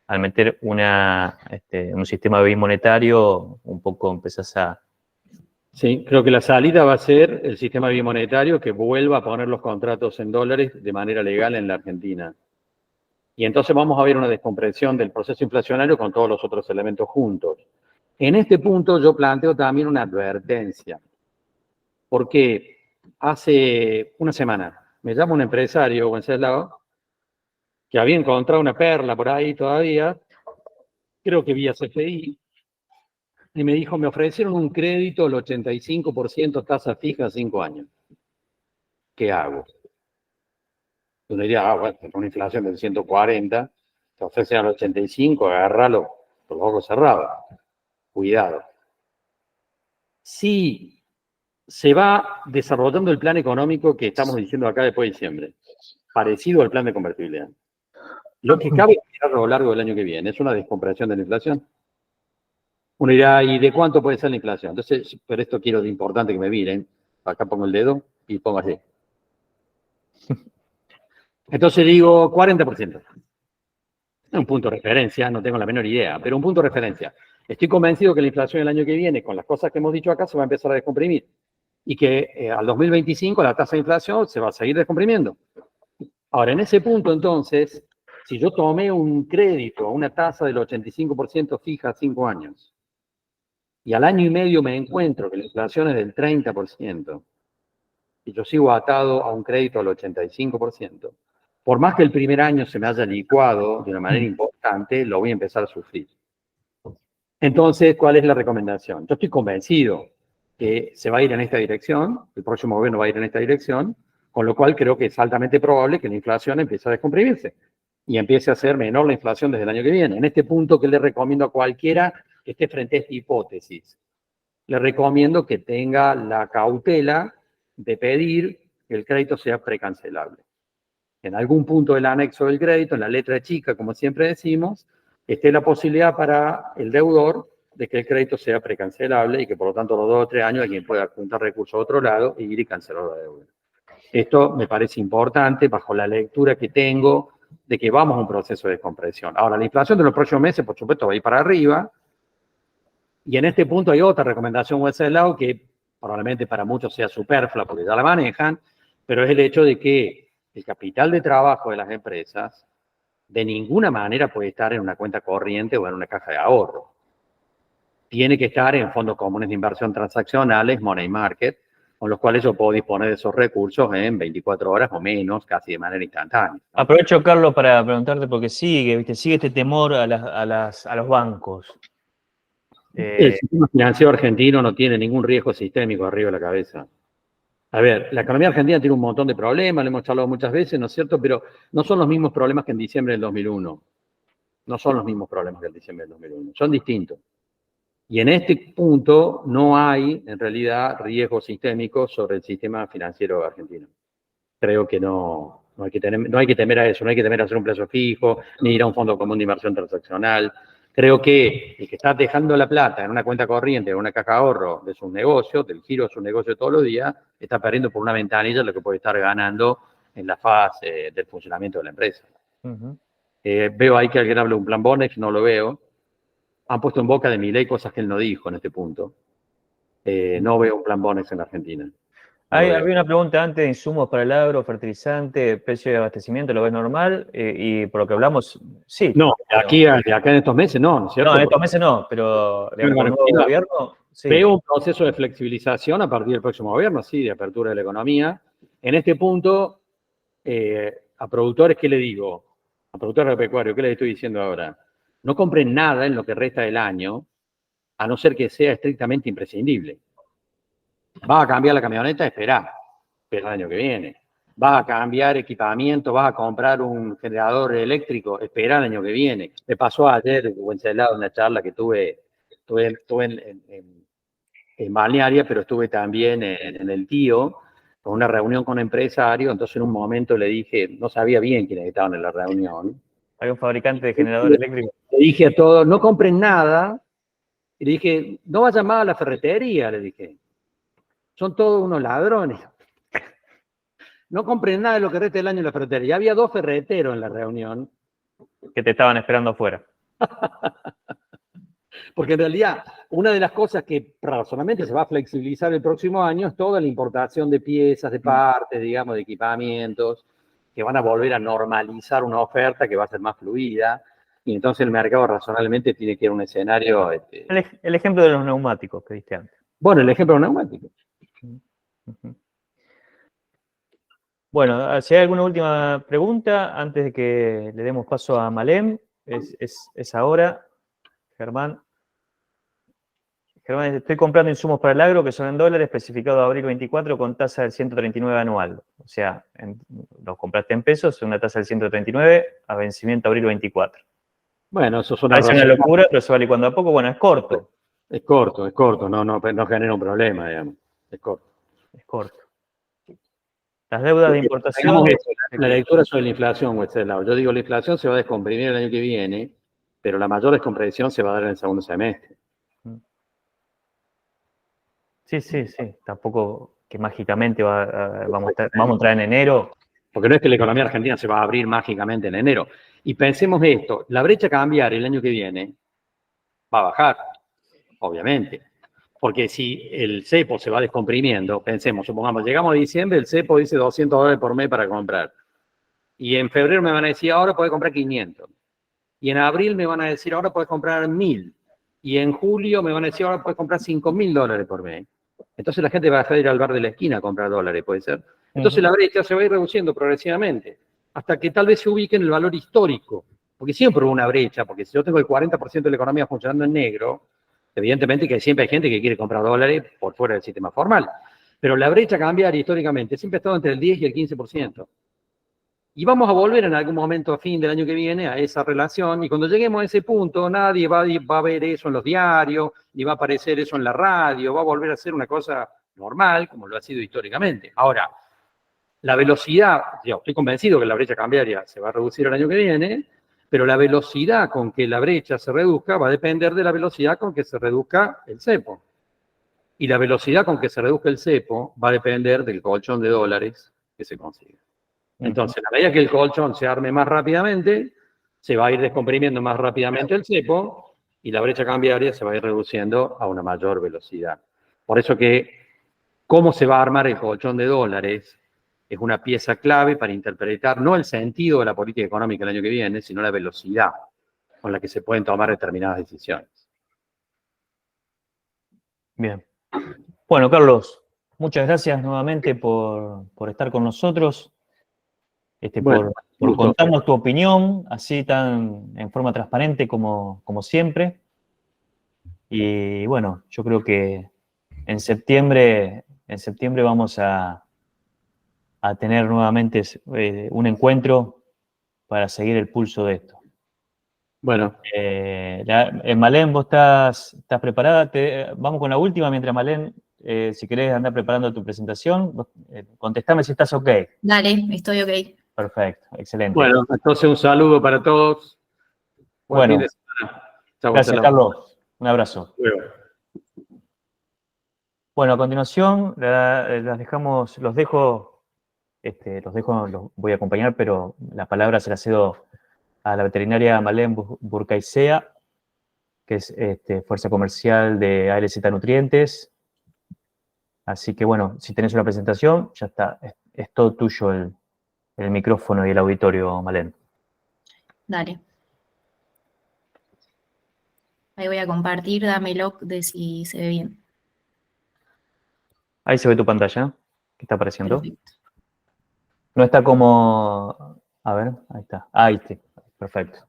S1: al meter un sistema bimonetario, un poco empezás a...
S3: Sí, creo que la salida va a ser el sistema bimonetario que vuelva a poner los contratos en dólares de manera legal en la Argentina. Y entonces vamos a ver una descompresión del proceso inflacionario con todos los otros elementos juntos. En este punto yo planteo también una advertencia, porque hace una semana me llama un empresario, Wenceslao, que había encontrado una perla por ahí todavía, creo que vía CFI, y me dijo, me ofrecieron un crédito al 85% tasa fija 5 años. ¿Qué hago? Uno diría, bueno, con una inflación del 140, te ofrecen al 85, agárralo con los ojos cerrados. Cuidado. Si se va desarrollando el plan económico que estamos diciendo acá después de diciembre, parecido al plan de convertibilidad, lo que cabe esperar a lo largo del año que viene es una descompresión de la inflación. Uno dirá, ¿y de cuánto puede ser la inflación? Entonces, por esto quiero de importante que me miren. Acá pongo el dedo y pongo así. Entonces digo 40%. Es un punto de referencia, no tengo la menor idea, pero un punto de referencia. Estoy convencido que la inflación el año que viene, con las cosas que hemos dicho acá, se va a empezar a descomprimir. Y que al 2025 la tasa de inflación se va a seguir descomprimiendo. Ahora, en ese punto, entonces, si yo tomé un crédito a una tasa del 85% fija a 5 años, y al año y medio me encuentro que la inflación es del 30%, y yo sigo atado a un crédito al 85%, por más que el primer año se me haya licuado de una manera importante, lo voy a empezar a sufrir. Entonces, ¿cuál es la recomendación? Yo estoy convencido que se va a ir en esta dirección, el próximo gobierno va a ir en esta dirección, con lo cual creo que es altamente probable que la inflación empiece a descomprimirse y empiece a ser menor la inflación desde el año que viene. En este punto, ¿qué le recomiendo a cualquiera que esté frente a esta hipótesis? Le recomiendo que tenga la cautela de pedir que el crédito sea precancelable. En algún punto del anexo del crédito, en la letra chica, como siempre decimos, esté la posibilidad para el deudor de que el crédito sea precancelable y que por lo tanto los 2 o 3 años alguien pueda juntar recursos a otro lado y ir y cancelar la deuda. Esto me parece importante bajo la lectura que tengo de que vamos a un proceso de descompresión. Ahora, la inflación de los próximos meses, por supuesto, va a ir para arriba. Y en este punto hay otra recomendación, Wenceslao, que probablemente para muchos sea superflua porque ya la manejan, pero es el hecho de que el capital de trabajo de las empresas de ninguna manera puede estar en una cuenta corriente o en una caja de ahorro. Tiene que estar en fondos comunes de inversión transaccionales, money market, con los cuales yo puedo disponer de esos recursos en 24 horas o menos, casi de manera instantánea, ¿no?
S1: Aprovecho, Carlos, para preguntarte, porque sigue este temor a los bancos.
S3: El sistema financiero argentino no tiene ningún riesgo sistémico arriba de la cabeza. A ver, la economía argentina tiene un montón de problemas, lo hemos charlado muchas veces, ¿no es cierto? Pero no son los mismos problemas que en diciembre del 2001. No son los mismos problemas que en diciembre del 2001. Son distintos. Y en este punto no hay, en realidad, riesgo sistémico sobre el sistema financiero argentino. Creo que no hay que temer a eso, no hay que temer a hacer un plazo fijo, ni ir a un fondo común de inversión transaccional. Creo que el que está dejando la plata en una cuenta corriente, en una caja de ahorro de sus negocios, del giro de su negocio todos los días, está perdiendo por una ventanilla lo que puede estar ganando en la fase del funcionamiento de la empresa. Veo ahí que alguien habla de un plan Bonex, no lo veo. Han puesto en boca de Milei cosas que él no dijo en este punto. No veo un plan Bonex en la Argentina.
S1: Había una pregunta antes de insumos para el agro, fertilizante, precio de abastecimiento, ¿lo ves normal? Y por lo que hablamos, sí.
S3: No, de acá en estos meses no, ¿no es cierto?
S1: No, en estos meses no, pero digamos, con el nuevo gobierno, sí.
S3: Veo un proceso de flexibilización a partir del próximo gobierno, sí, de apertura de la economía. En este punto, a productores, ¿qué le digo? A productores agropecuarios, ¿qué les estoy diciendo ahora? No compren nada en lo que resta del año, a no ser que sea estrictamente imprescindible. ¿Va a cambiar la camioneta? Espera el año que viene. ¿Va a cambiar equipamiento? ¿Va a comprar un generador eléctrico? Espera el año que viene. Me pasó ayer, Wenceslao, en una charla que tuve en Balnearia, pero estuve también en el Tío, con una reunión con empresarios. Entonces, en un momento le dije, no sabía bien quiénes estaban en la reunión.
S1: Hay un fabricante de generador eléctrico.
S3: Le dije a todos, no compren nada. Y le dije, no vayan más a la ferretería, le dije. Son todos unos ladrones. No compren nada de lo que resta del año en la ferretería. Ya había 2 ferreteros en la reunión.
S1: Que te estaban esperando afuera.
S3: Porque en realidad, una de las cosas que razonablemente se va a flexibilizar el próximo año es toda la importación de piezas, de partes, digamos, de equipamientos, que van a volver a normalizar una oferta que va a ser más fluida. Y entonces el mercado razonablemente tiene que ir a un escenario...
S1: El ejemplo de los neumáticos que diste antes.
S3: Bueno, el ejemplo neumático.
S1: Bueno, si hay alguna última pregunta, antes de que le demos paso a Malem, es ahora. Germán, estoy comprando insumos para el agro que son en dólares, especificado a abril 24 con tasa del 139 anual. O sea, los compraste en pesos, una tasa del 139 a vencimiento abril 24.
S3: Bueno, eso es una
S1: Parece una locura, pero se va licuando a poco. Bueno, es corto.
S3: Es corto, no genera un problema, digamos. Es corto.
S1: Es corto. Las deudas de importación...
S3: La lectura sobre la inflación, Wenceslao. Yo digo, la inflación se va a descomprimir el año que viene, pero la mayor descompresión se va a dar en el segundo semestre.
S1: Sí. Tampoco que mágicamente vamos a entrar en enero.
S3: Porque no es que la economía argentina se va a abrir mágicamente en enero. Y pensemos esto, la brecha cambiaria el año que viene va a bajar, obviamente. Porque si el cepo se va descomprimiendo, pensemos, supongamos, llegamos a diciembre, el cepo dice $200 por mes para comprar. Y en febrero me van a decir, ahora puedes comprar 500. Y en abril me van a decir, ahora puedes comprar 1000. Y en julio me van a decir, ahora puedes comprar $5000 por mes. Entonces la gente va a dejar de ir al bar de la esquina a comprar dólares, ¿puede ser? Entonces la brecha se va a ir reduciendo progresivamente, hasta que tal vez se ubique en el valor histórico. Porque siempre hubo una brecha, porque si yo tengo el 40% de la economía funcionando en negro, evidentemente que siempre hay gente que quiere comprar dólares por fuera del sistema formal. Pero la brecha cambiaria históricamente siempre ha estado entre el 10 y el 15%. Y vamos a volver en algún momento a fin del año que viene a esa relación, y cuando lleguemos a ese punto, nadie va a ver eso en los diarios, ni va a aparecer eso en la radio, va a volver a ser una cosa normal, como lo ha sido históricamente. Ahora, la velocidad, yo estoy convencido que la brecha cambiaria se va a reducir el año que viene, pero la velocidad con que la brecha se reduzca va a depender de la velocidad con que se reduzca el cepo. Y la velocidad con que se reduzca el cepo va a depender del colchón de dólares que se consiga. Entonces, a medida que el colchón se arme más rápidamente, se va a ir descomprimiendo más rápidamente el cepo y la brecha cambiaria se va a ir reduciendo a una mayor velocidad. Por eso que cómo se va a armar el colchón de dólares es una pieza clave para interpretar no el sentido de la política económica el año que viene, sino la velocidad con la que se pueden tomar determinadas decisiones.
S1: Bien. Bueno, Carlos, muchas gracias nuevamente por estar con nosotros,
S3: Bueno,
S1: por contarnos tu opinión, así tan en forma transparente como siempre. Y bueno, yo creo que en septiembre vamos a tener nuevamente un encuentro para seguir el pulso de esto.
S3: Bueno.
S1: Malén, ¿vos estás preparada? Vamos con la última, mientras Malén, si querés andar preparando tu presentación, contestame si estás ok.
S2: Dale, estoy ok.
S1: Perfecto, excelente.
S3: Bueno, entonces un saludo para todos.
S1: Bueno,
S3: chau,
S1: gracias, Carlos. Un abrazo.
S3: Luego.
S1: Bueno, a continuación los voy a acompañar, pero la palabra se la cedo a la veterinaria Malén Burcaicea, que es Fuerza Comercial de ALZ Nutrientes. Así que bueno, si tenés una presentación, ya está, es todo tuyo el micrófono y el auditorio, Malén.
S4: Dale. Ahí voy a compartir, dame log de si se ve bien.
S1: Ahí se ve tu pantalla, ¿qué está apareciendo?
S4: Perfecto.
S1: No está como... A ver, ahí está. Ahí sí, perfecto.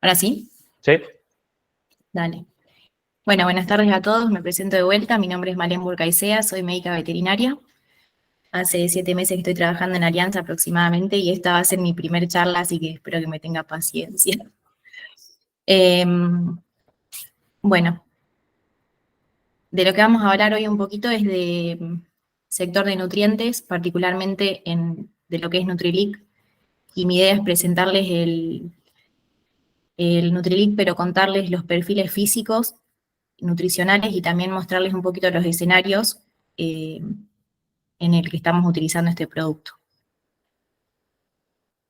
S4: ¿Ahora sí?
S1: ¿Sí?
S4: Dale. Bueno, buenas tardes a todos, me presento de vuelta, mi nombre es Malén Burcaicea, soy médica veterinaria. Hace 7 meses que estoy trabajando en Alianza aproximadamente y esta va a ser mi primer charla, así que espero que me tenga paciencia. Bueno, de lo que vamos a hablar hoy un poquito es de sector de nutrientes, particularmente de lo que es Nutrilink, y mi idea es presentarles el Nutrilink, pero contarles los perfiles físicos, nutricionales y también mostrarles un poquito los escenarios en el que estamos utilizando este producto.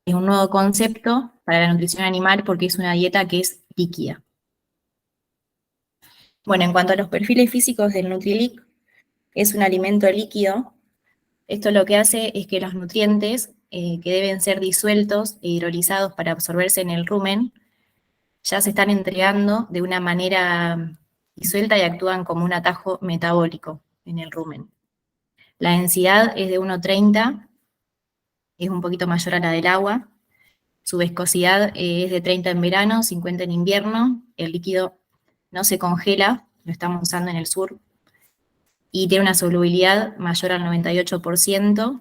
S4: Es un nuevo concepto para la nutrición animal porque es una dieta que es líquida. Bueno, en cuanto a los perfiles físicos del Nutrilink, es un alimento líquido. Esto lo que hace es que los nutrientes que deben ser disueltos e hidrolizados para absorberse en el rumen ya se están entregando de una manera disuelta y actúan como un atajo metabólico en el rumen. La densidad es de 1,30, es un poquito mayor a la del agua. Su viscosidad es de 30 en verano, 50 en invierno. El líquido no se congela, lo estamos usando en el sur. Y tiene una solubilidad mayor al 98%.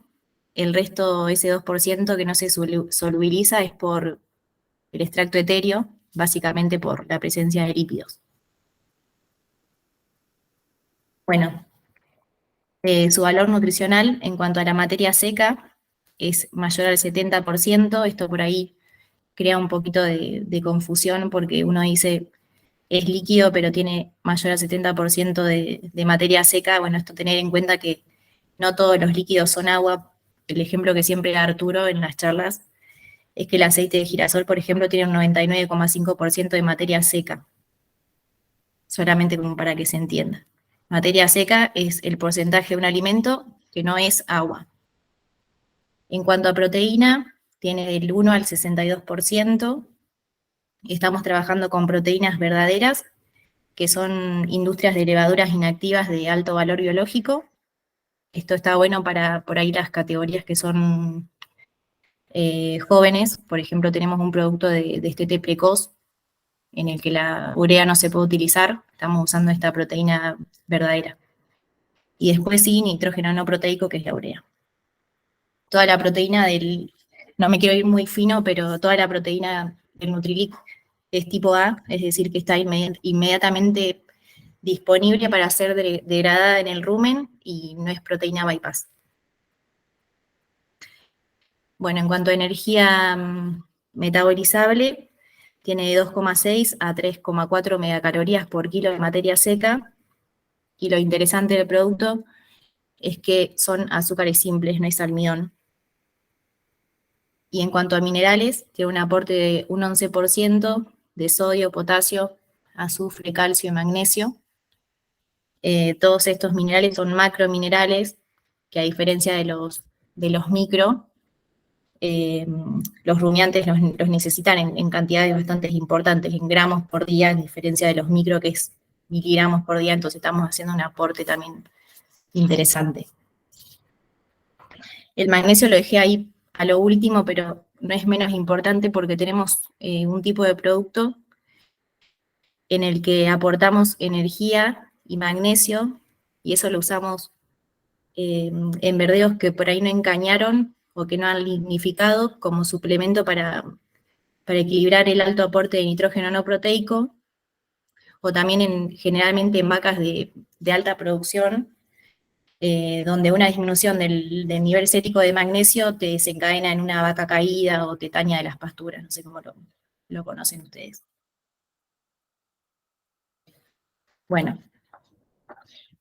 S4: El resto, ese 2% que no se solubiliza, es por el extracto etéreo, básicamente por la presencia de lípidos. Bueno, su valor nutricional en cuanto a la materia seca es mayor al 70%. Esto por ahí crea un poquito de confusión porque uno dice es líquido pero tiene mayor al 70% de materia seca. Bueno, esto tener en cuenta que no todos los líquidos son agua. El ejemplo que siempre da Arturo en las charlas es que el aceite de girasol, por ejemplo, tiene un 99,5% de materia seca. Solamente como para que se entienda. Materia seca es el porcentaje de un alimento que no es agua. En cuanto a proteína, tiene del 1 al 62%. Estamos trabajando con proteínas verdaderas, que son industrias de levaduras inactivas de alto valor biológico. Esto está bueno para por ahí las categorías que son jóvenes. Por ejemplo, tenemos un producto de destete precoz en el que la urea no se puede utilizar. Estamos usando esta proteína verdadera. Y después sí, nitrógeno no proteico, que es la urea. Toda la proteína no me quiero ir muy fino, pero toda la proteína del Nutrilink es tipo A, es decir, que está inmediatamente disponible para ser degradada en el rumen y no es proteína bypass. Bueno, en cuanto a energía metabolizable, tiene de 2,6 a 3,4 megacalorías por kilo de materia seca, y lo interesante del producto es que son azúcares simples, no es almidón. Y en cuanto a minerales, tiene un aporte de un 11% de sodio, potasio, azufre, calcio y magnesio. Todos estos minerales son macrominerales, que a diferencia de los micro, los rumiantes los necesitan en cantidades bastante importantes, en gramos por día, en diferencia de los micro, que es miligramos por día, entonces estamos haciendo un aporte también interesante. El magnesio lo dejé ahí a lo último, pero no es menos importante porque tenemos un tipo de producto en el que aportamos energía y magnesio, y eso lo usamos en verdeos que por ahí no encañaron o que no han lignificado como suplemento para equilibrar el alto aporte de nitrógeno no proteico, o también generalmente en vacas de alta producción, donde una disminución del nivel cético de magnesio te desencadena en una vaca caída o tetaña de las pasturas, no sé cómo lo conocen ustedes. Bueno,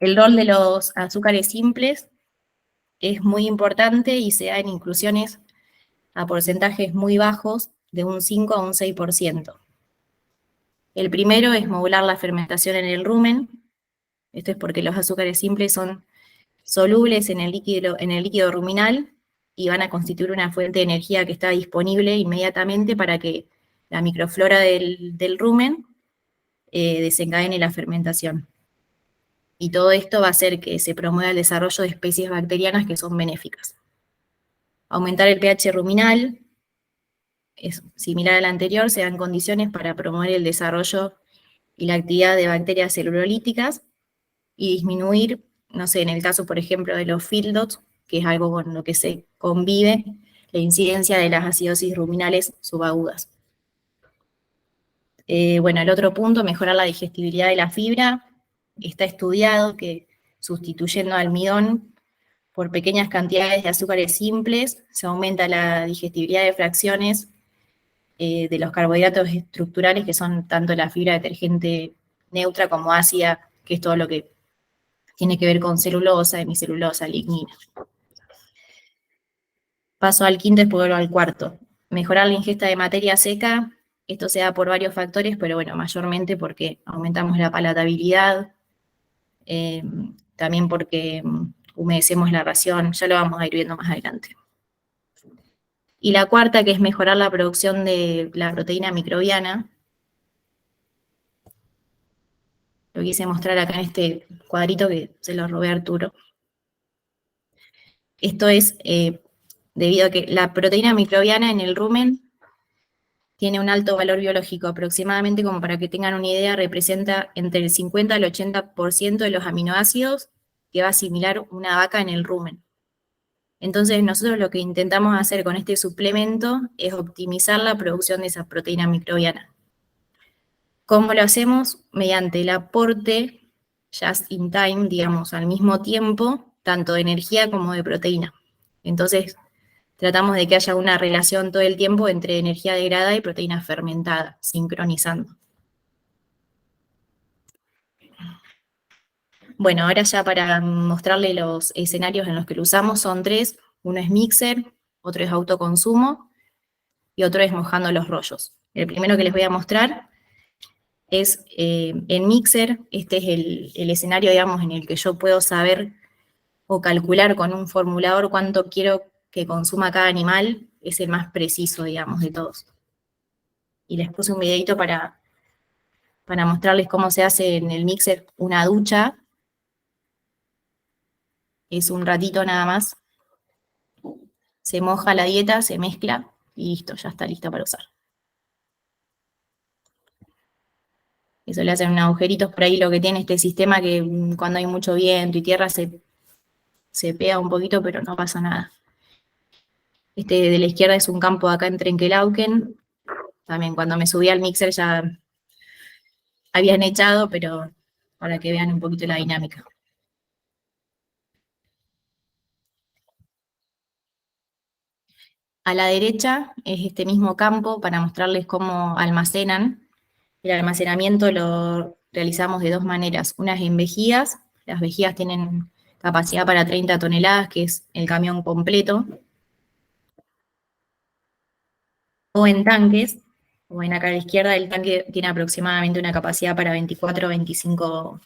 S4: el rol de los azúcares simples es muy importante y se da en inclusiones a porcentajes muy bajos, de un 5 a un 6%. El primero es modular la fermentación en el rumen. Esto es porque los azúcares simples son solubles en el líquido ruminal y van a constituir una fuente de energía que está disponible inmediatamente para que la microflora del rumen desencadene la fermentación. Y todo esto va a hacer que se promueva el desarrollo de especies bacterianas que son benéficas. Aumentar el pH ruminal es similar al anterior, se dan condiciones para promover el desarrollo y la actividad de bacterias celulolíticas y disminuir, no sé, en el caso, por ejemplo, de los field dots, que es algo con lo que se convive, la incidencia de las acidosis ruminales subagudas. Bueno, el otro punto, mejorar la digestibilidad de la fibra. Está estudiado que sustituyendo almidón por pequeñas cantidades de azúcares simples, se aumenta la digestibilidad de fracciones de los carbohidratos estructurales, que son tanto la fibra detergente neutra como ácida, que es todo lo que tiene que ver con celulosa, hemicelulosa, lignina. Paso al quinto, después vuelvo al cuarto. Mejorar la ingesta de materia seca. Esto se da por varios factores, pero bueno, mayormente porque aumentamos la palatabilidad, también porque humedecemos la ración, ya lo vamos a ir viendo más adelante. Y la cuarta, que es mejorar la producción de la proteína microbiana. Lo quise mostrar acá en este cuadrito que se lo robé a Arturo. Esto es debido a que la proteína microbiana en el rumen tiene un alto valor biológico, aproximadamente, como para que tengan una idea, representa entre el 50 al 80% de los aminoácidos que va a asimilar una vaca en el rumen. Entonces, nosotros lo que intentamos hacer con este suplemento es optimizar la producción de esa proteína microbiana. ¿Cómo lo hacemos? Mediante el aporte just in time, digamos, al mismo tiempo, tanto de energía como de proteína. Entonces, tratamos de que haya una relación todo el tiempo entre energía degradada y proteína fermentada, sincronizando. Bueno, ahora ya para mostrarle los escenarios en los que lo usamos son tres. Uno es mixer, otro es autoconsumo y otro es mojando los rollos. El primero que les voy a mostrar es en mixer. Este es el escenario, digamos, en el que yo puedo saber o calcular con un formulador cuánto quiero que consuma cada animal. Es el más preciso, digamos, de todos. Y les puse un videito para mostrarles cómo se hace en el mixer una ducha. Es un ratito nada más. Se moja la dieta, se mezcla y listo, ya está lista para usar. Eso le hacen unos agujeritos por ahí. Lo que tiene este sistema que cuando hay mucho viento y tierra se pega un poquito, pero no pasa nada. Este de la izquierda es un campo acá en Trenquelauquen. También cuando me subí al mixer ya habían echado, pero para que vean un poquito la dinámica. A la derecha es este mismo campo para mostrarles cómo almacenan. El almacenamiento lo realizamos de dos maneras. Una es en vejigas. Las vejigas tienen capacidad para 30 toneladas, que es el camión completo. O en tanques. O en acá a la izquierda, el tanque tiene aproximadamente una capacidad para 24 o 25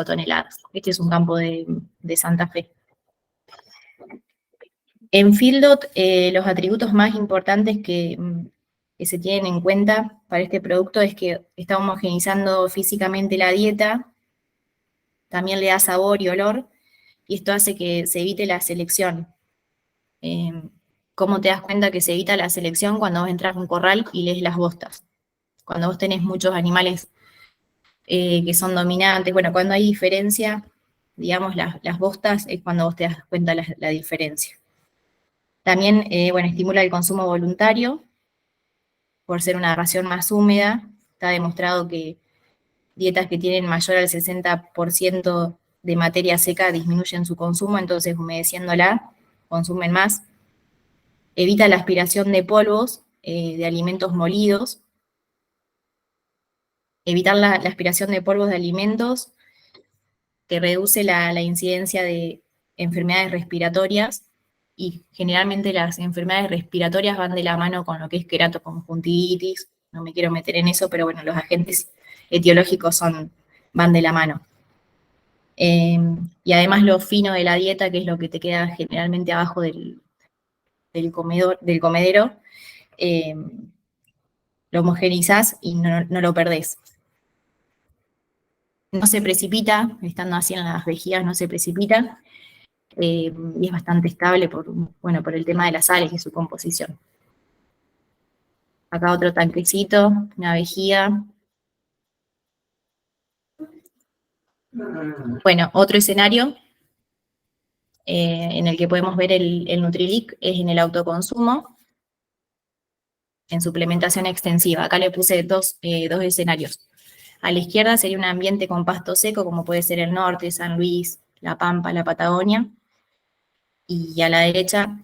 S4: toneladas. Este es un campo de Santa Fe. En Fieldot, los atributos más importantes que se tienen en cuenta para este producto es que está homogeneizando físicamente la dieta, también le da sabor y olor, y esto hace que se evite la selección. ¿Cómo te das cuenta que se evita la selección? Cuando vos entras a un corral y lees las bostas. Cuando vos tenés muchos animales que son dominantes, bueno, cuando hay diferencia, digamos, las bostas es cuando vos te das cuenta la diferencia. También, bueno, estimula el consumo voluntario, por ser una ración más húmeda. Está demostrado que dietas que tienen mayor al 60% de materia seca disminuyen su consumo, entonces humedeciéndola, consumen más. Evita la aspiración de polvos de alimentos molidos. Evitar la aspiración de polvos de alimentos que reduce la incidencia de enfermedades respiratorias, y generalmente las enfermedades respiratorias van de la mano con lo que es queratoconjuntivitis. No me quiero meter en eso, pero bueno, los agentes etiológicos van de la mano. Y además lo fino de la dieta, que es lo que te queda generalmente abajo del comedero, lo homogeneizás y no lo perdés. No se precipita, estando así en las vejigas no se precipita, y es bastante estable por el tema de las sales y su composición. Acá otro tanquecito, una vejiga. Bueno, otro escenario en el que podemos ver el Nutrilink es en el autoconsumo, en suplementación extensiva. Acá le puse dos escenarios. A la izquierda sería un ambiente con pasto seco, como puede ser el norte, San Luis, La Pampa, la Patagonia. Y a la derecha,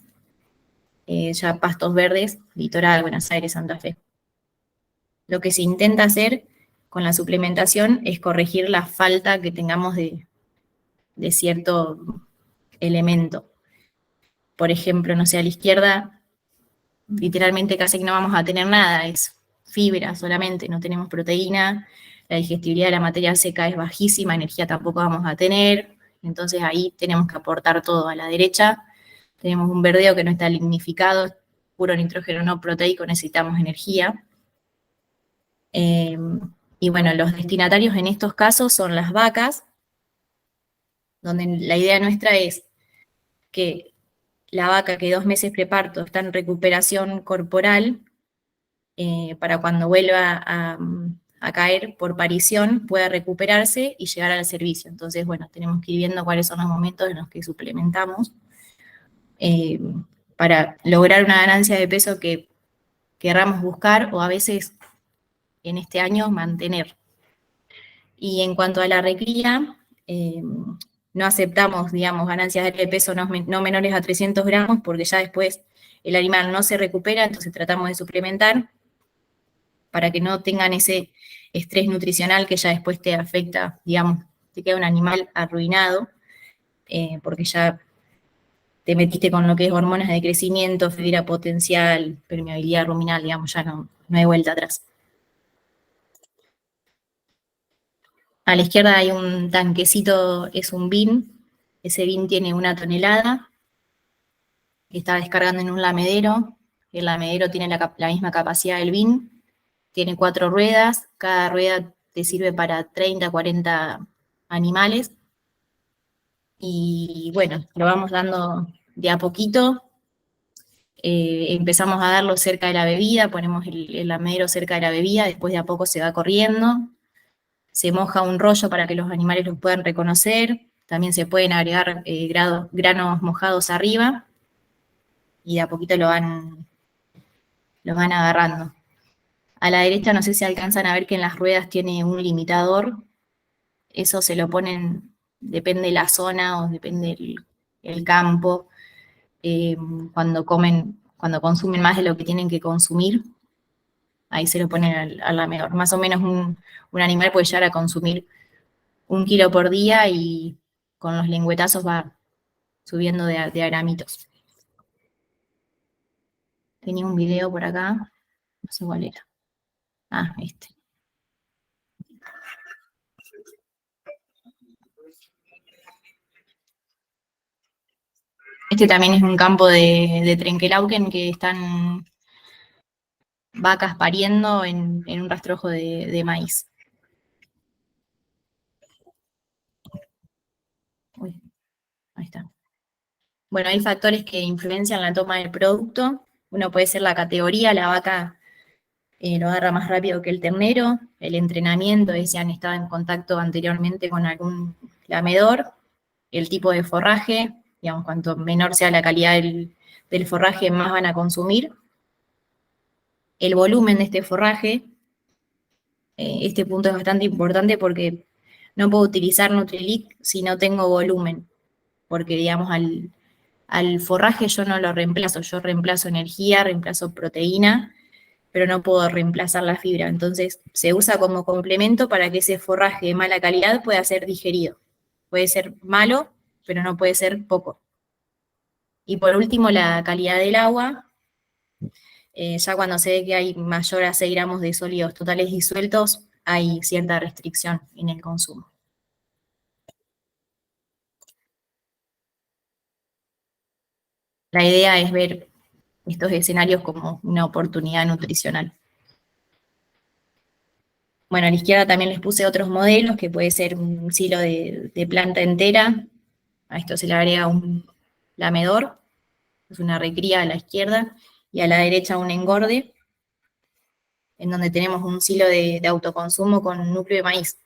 S4: ya pastos verdes, litoral, Buenos Aires, Santa Fe. Lo que se intenta hacer con la suplementación es corregir la falta que tengamos de cierto elemento. Por ejemplo, no sé, a la izquierda, literalmente casi que no vamos a tener nada, es fibra solamente, no tenemos proteína, la digestibilidad de la materia seca es bajísima, energía tampoco vamos a tener, entonces ahí tenemos que aportar todo. A la derecha tenemos un verdeo que no está lignificado, puro nitrógeno no proteico, necesitamos energía. Y bueno, los destinatarios en estos casos son las vacas, donde la idea nuestra es que la vaca que 2 meses preparto está en recuperación corporal, para cuando vuelva a caer por parición pueda recuperarse y llegar al servicio. Entonces, bueno, tenemos que ir viendo cuáles son los momentos en los que suplementamos para lograr una ganancia de peso que querramos buscar o a veces en este año mantener. Y en cuanto a la recría, no aceptamos, digamos, ganancias de peso no menores a 300 gramos porque ya después el animal no se recupera, entonces tratamos de suplementar para que no tengan ese estrés nutricional que ya después te afecta, digamos, te queda un animal arruinado, porque ya te metiste con lo que es hormonas de crecimiento, fibra potencial, permeabilidad ruminal, digamos, ya no hay vuelta atrás. A la izquierda hay un tanquecito, es un bin, ese bin tiene 1 tonelada, que está descargando en un lamedero, el lamedero tiene la misma capacidad del bin, tiene 4 ruedas, cada rueda te sirve para 30, 40 animales, y bueno, lo vamos dando de a poquito. Empezamos a darlo cerca de la bebida, ponemos el lamedero cerca de la bebida, después de a poco se va corriendo, se moja un rollo para que los animales los puedan reconocer, también se pueden agregar granos mojados arriba, y de a poquito lo van agarrando. A la derecha no sé si alcanzan a ver que en las ruedas tiene un limitador, eso se lo ponen, depende de la zona o depende el campo, cuando consumen más de lo que tienen que consumir, ahí se lo ponen al lamedor. Más o menos un animal puede llegar a consumir 1 kilo por día y con los lengüetazos va subiendo de gramitos. Tenía un video por acá, no sé cuál era. Ah, este. Este también es un campo de Trenquelauquen que están vacas pariendo en un rastrojo de maíz. Uy, ahí está. Bueno, hay factores que influencian la toma del producto. Uno puede ser la categoría, la vaca lo agarra más rápido que el ternero, el entrenamiento, si han estado en contacto anteriormente con algún lamedor, el tipo de forraje, digamos, cuanto menor sea la calidad del forraje, más van a consumir. El volumen de este forraje, este punto es bastante importante porque no puedo utilizar Nutrilink si no tengo volumen, porque digamos al forraje yo no lo reemplazo, yo reemplazo energía, reemplazo proteína, pero no puedo reemplazar la fibra. Entonces se usa como complemento para que ese forraje de mala calidad pueda ser digerido. Puede ser malo, pero no puede ser poco. Y por último, la calidad del agua. Ya cuando se ve que hay mayor a 6 gramos de sólidos totales disueltos, hay cierta restricción en el consumo. la idea es ver estos escenarios como una oportunidad nutricional. Bueno, a la izquierda también les puse otros modelos, que puede ser un silo de planta entera. A esto se le agrega un lamedor, es una recría a la izquierda, y a la derecha un engorde, en donde tenemos un silo de autoconsumo con núcleo de maíz.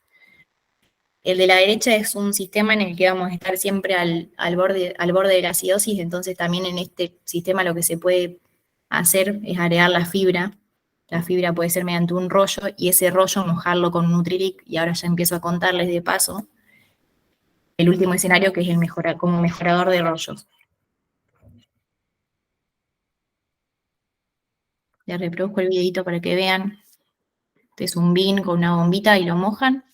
S4: El de la derecha es un sistema en el que vamos a estar siempre al borde de la acidosis, entonces también en este sistema lo que se puede hacer es agregar la fibra. La fibra puede ser mediante un rollo, y ese rollo mojarlo con Nutrilink, y ahora ya empiezo a contarles de paso el último escenario, que es como mejorador de rollos. Les reproduzco el videito para que vean. Este es un bin con una bombita y lo mojan.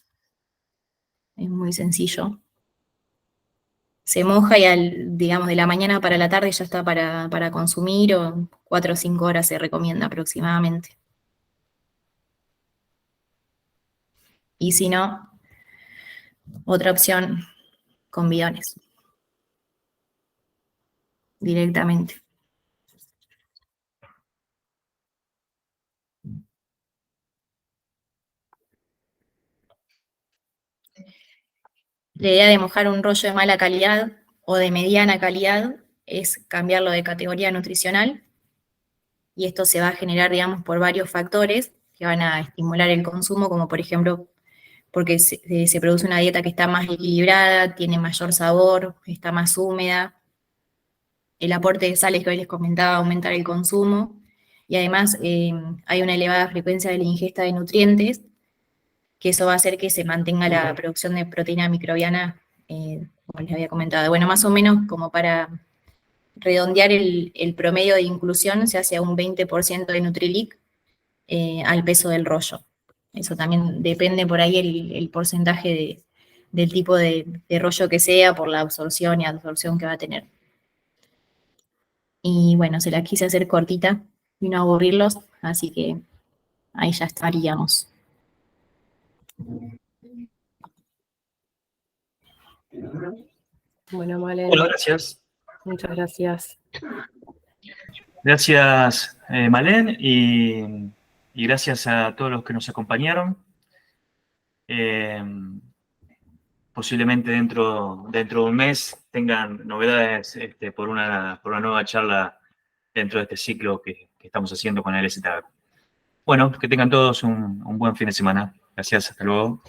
S4: Es muy sencillo. Se moja y digamos, de la mañana para la tarde ya está para consumir, o 4 o 5 horas se recomienda aproximadamente. Y si no, otra opción con bidones. Directamente. La idea de mojar un rollo de mala calidad o de mediana calidad es cambiarlo de categoría nutricional, y esto se va a generar, digamos, por varios factores que van a estimular el consumo, como por ejemplo, porque se produce una dieta que está más equilibrada, tiene mayor sabor, está más húmeda, el aporte de sales que hoy les comentaba aumenta el consumo, y además hay una elevada frecuencia de la ingesta de nutrientes, que eso va a hacer que se mantenga la producción de proteína microbiana, como les había comentado. Bueno, más o menos como para redondear el promedio de inclusión, se hace un 20% de Nutrilink al peso del rollo. Eso también depende por ahí el porcentaje del tipo de rollo que sea, por la absorción y absorción que va a tener. Y bueno, se la quise hacer cortita y no aburrirlos, así que ahí ya estaríamos.
S2: Bueno, Malen,
S1: Bueno, gracias.
S2: muchas gracias.
S1: Gracias, Malén, y gracias a todos los que nos acompañaron. Posiblemente dentro de un mes tengan novedades por una nueva charla dentro de este ciclo que estamos haciendo con el LZA. Bueno, que tengan todos un buen fin de semana. Gracias, hasta luego.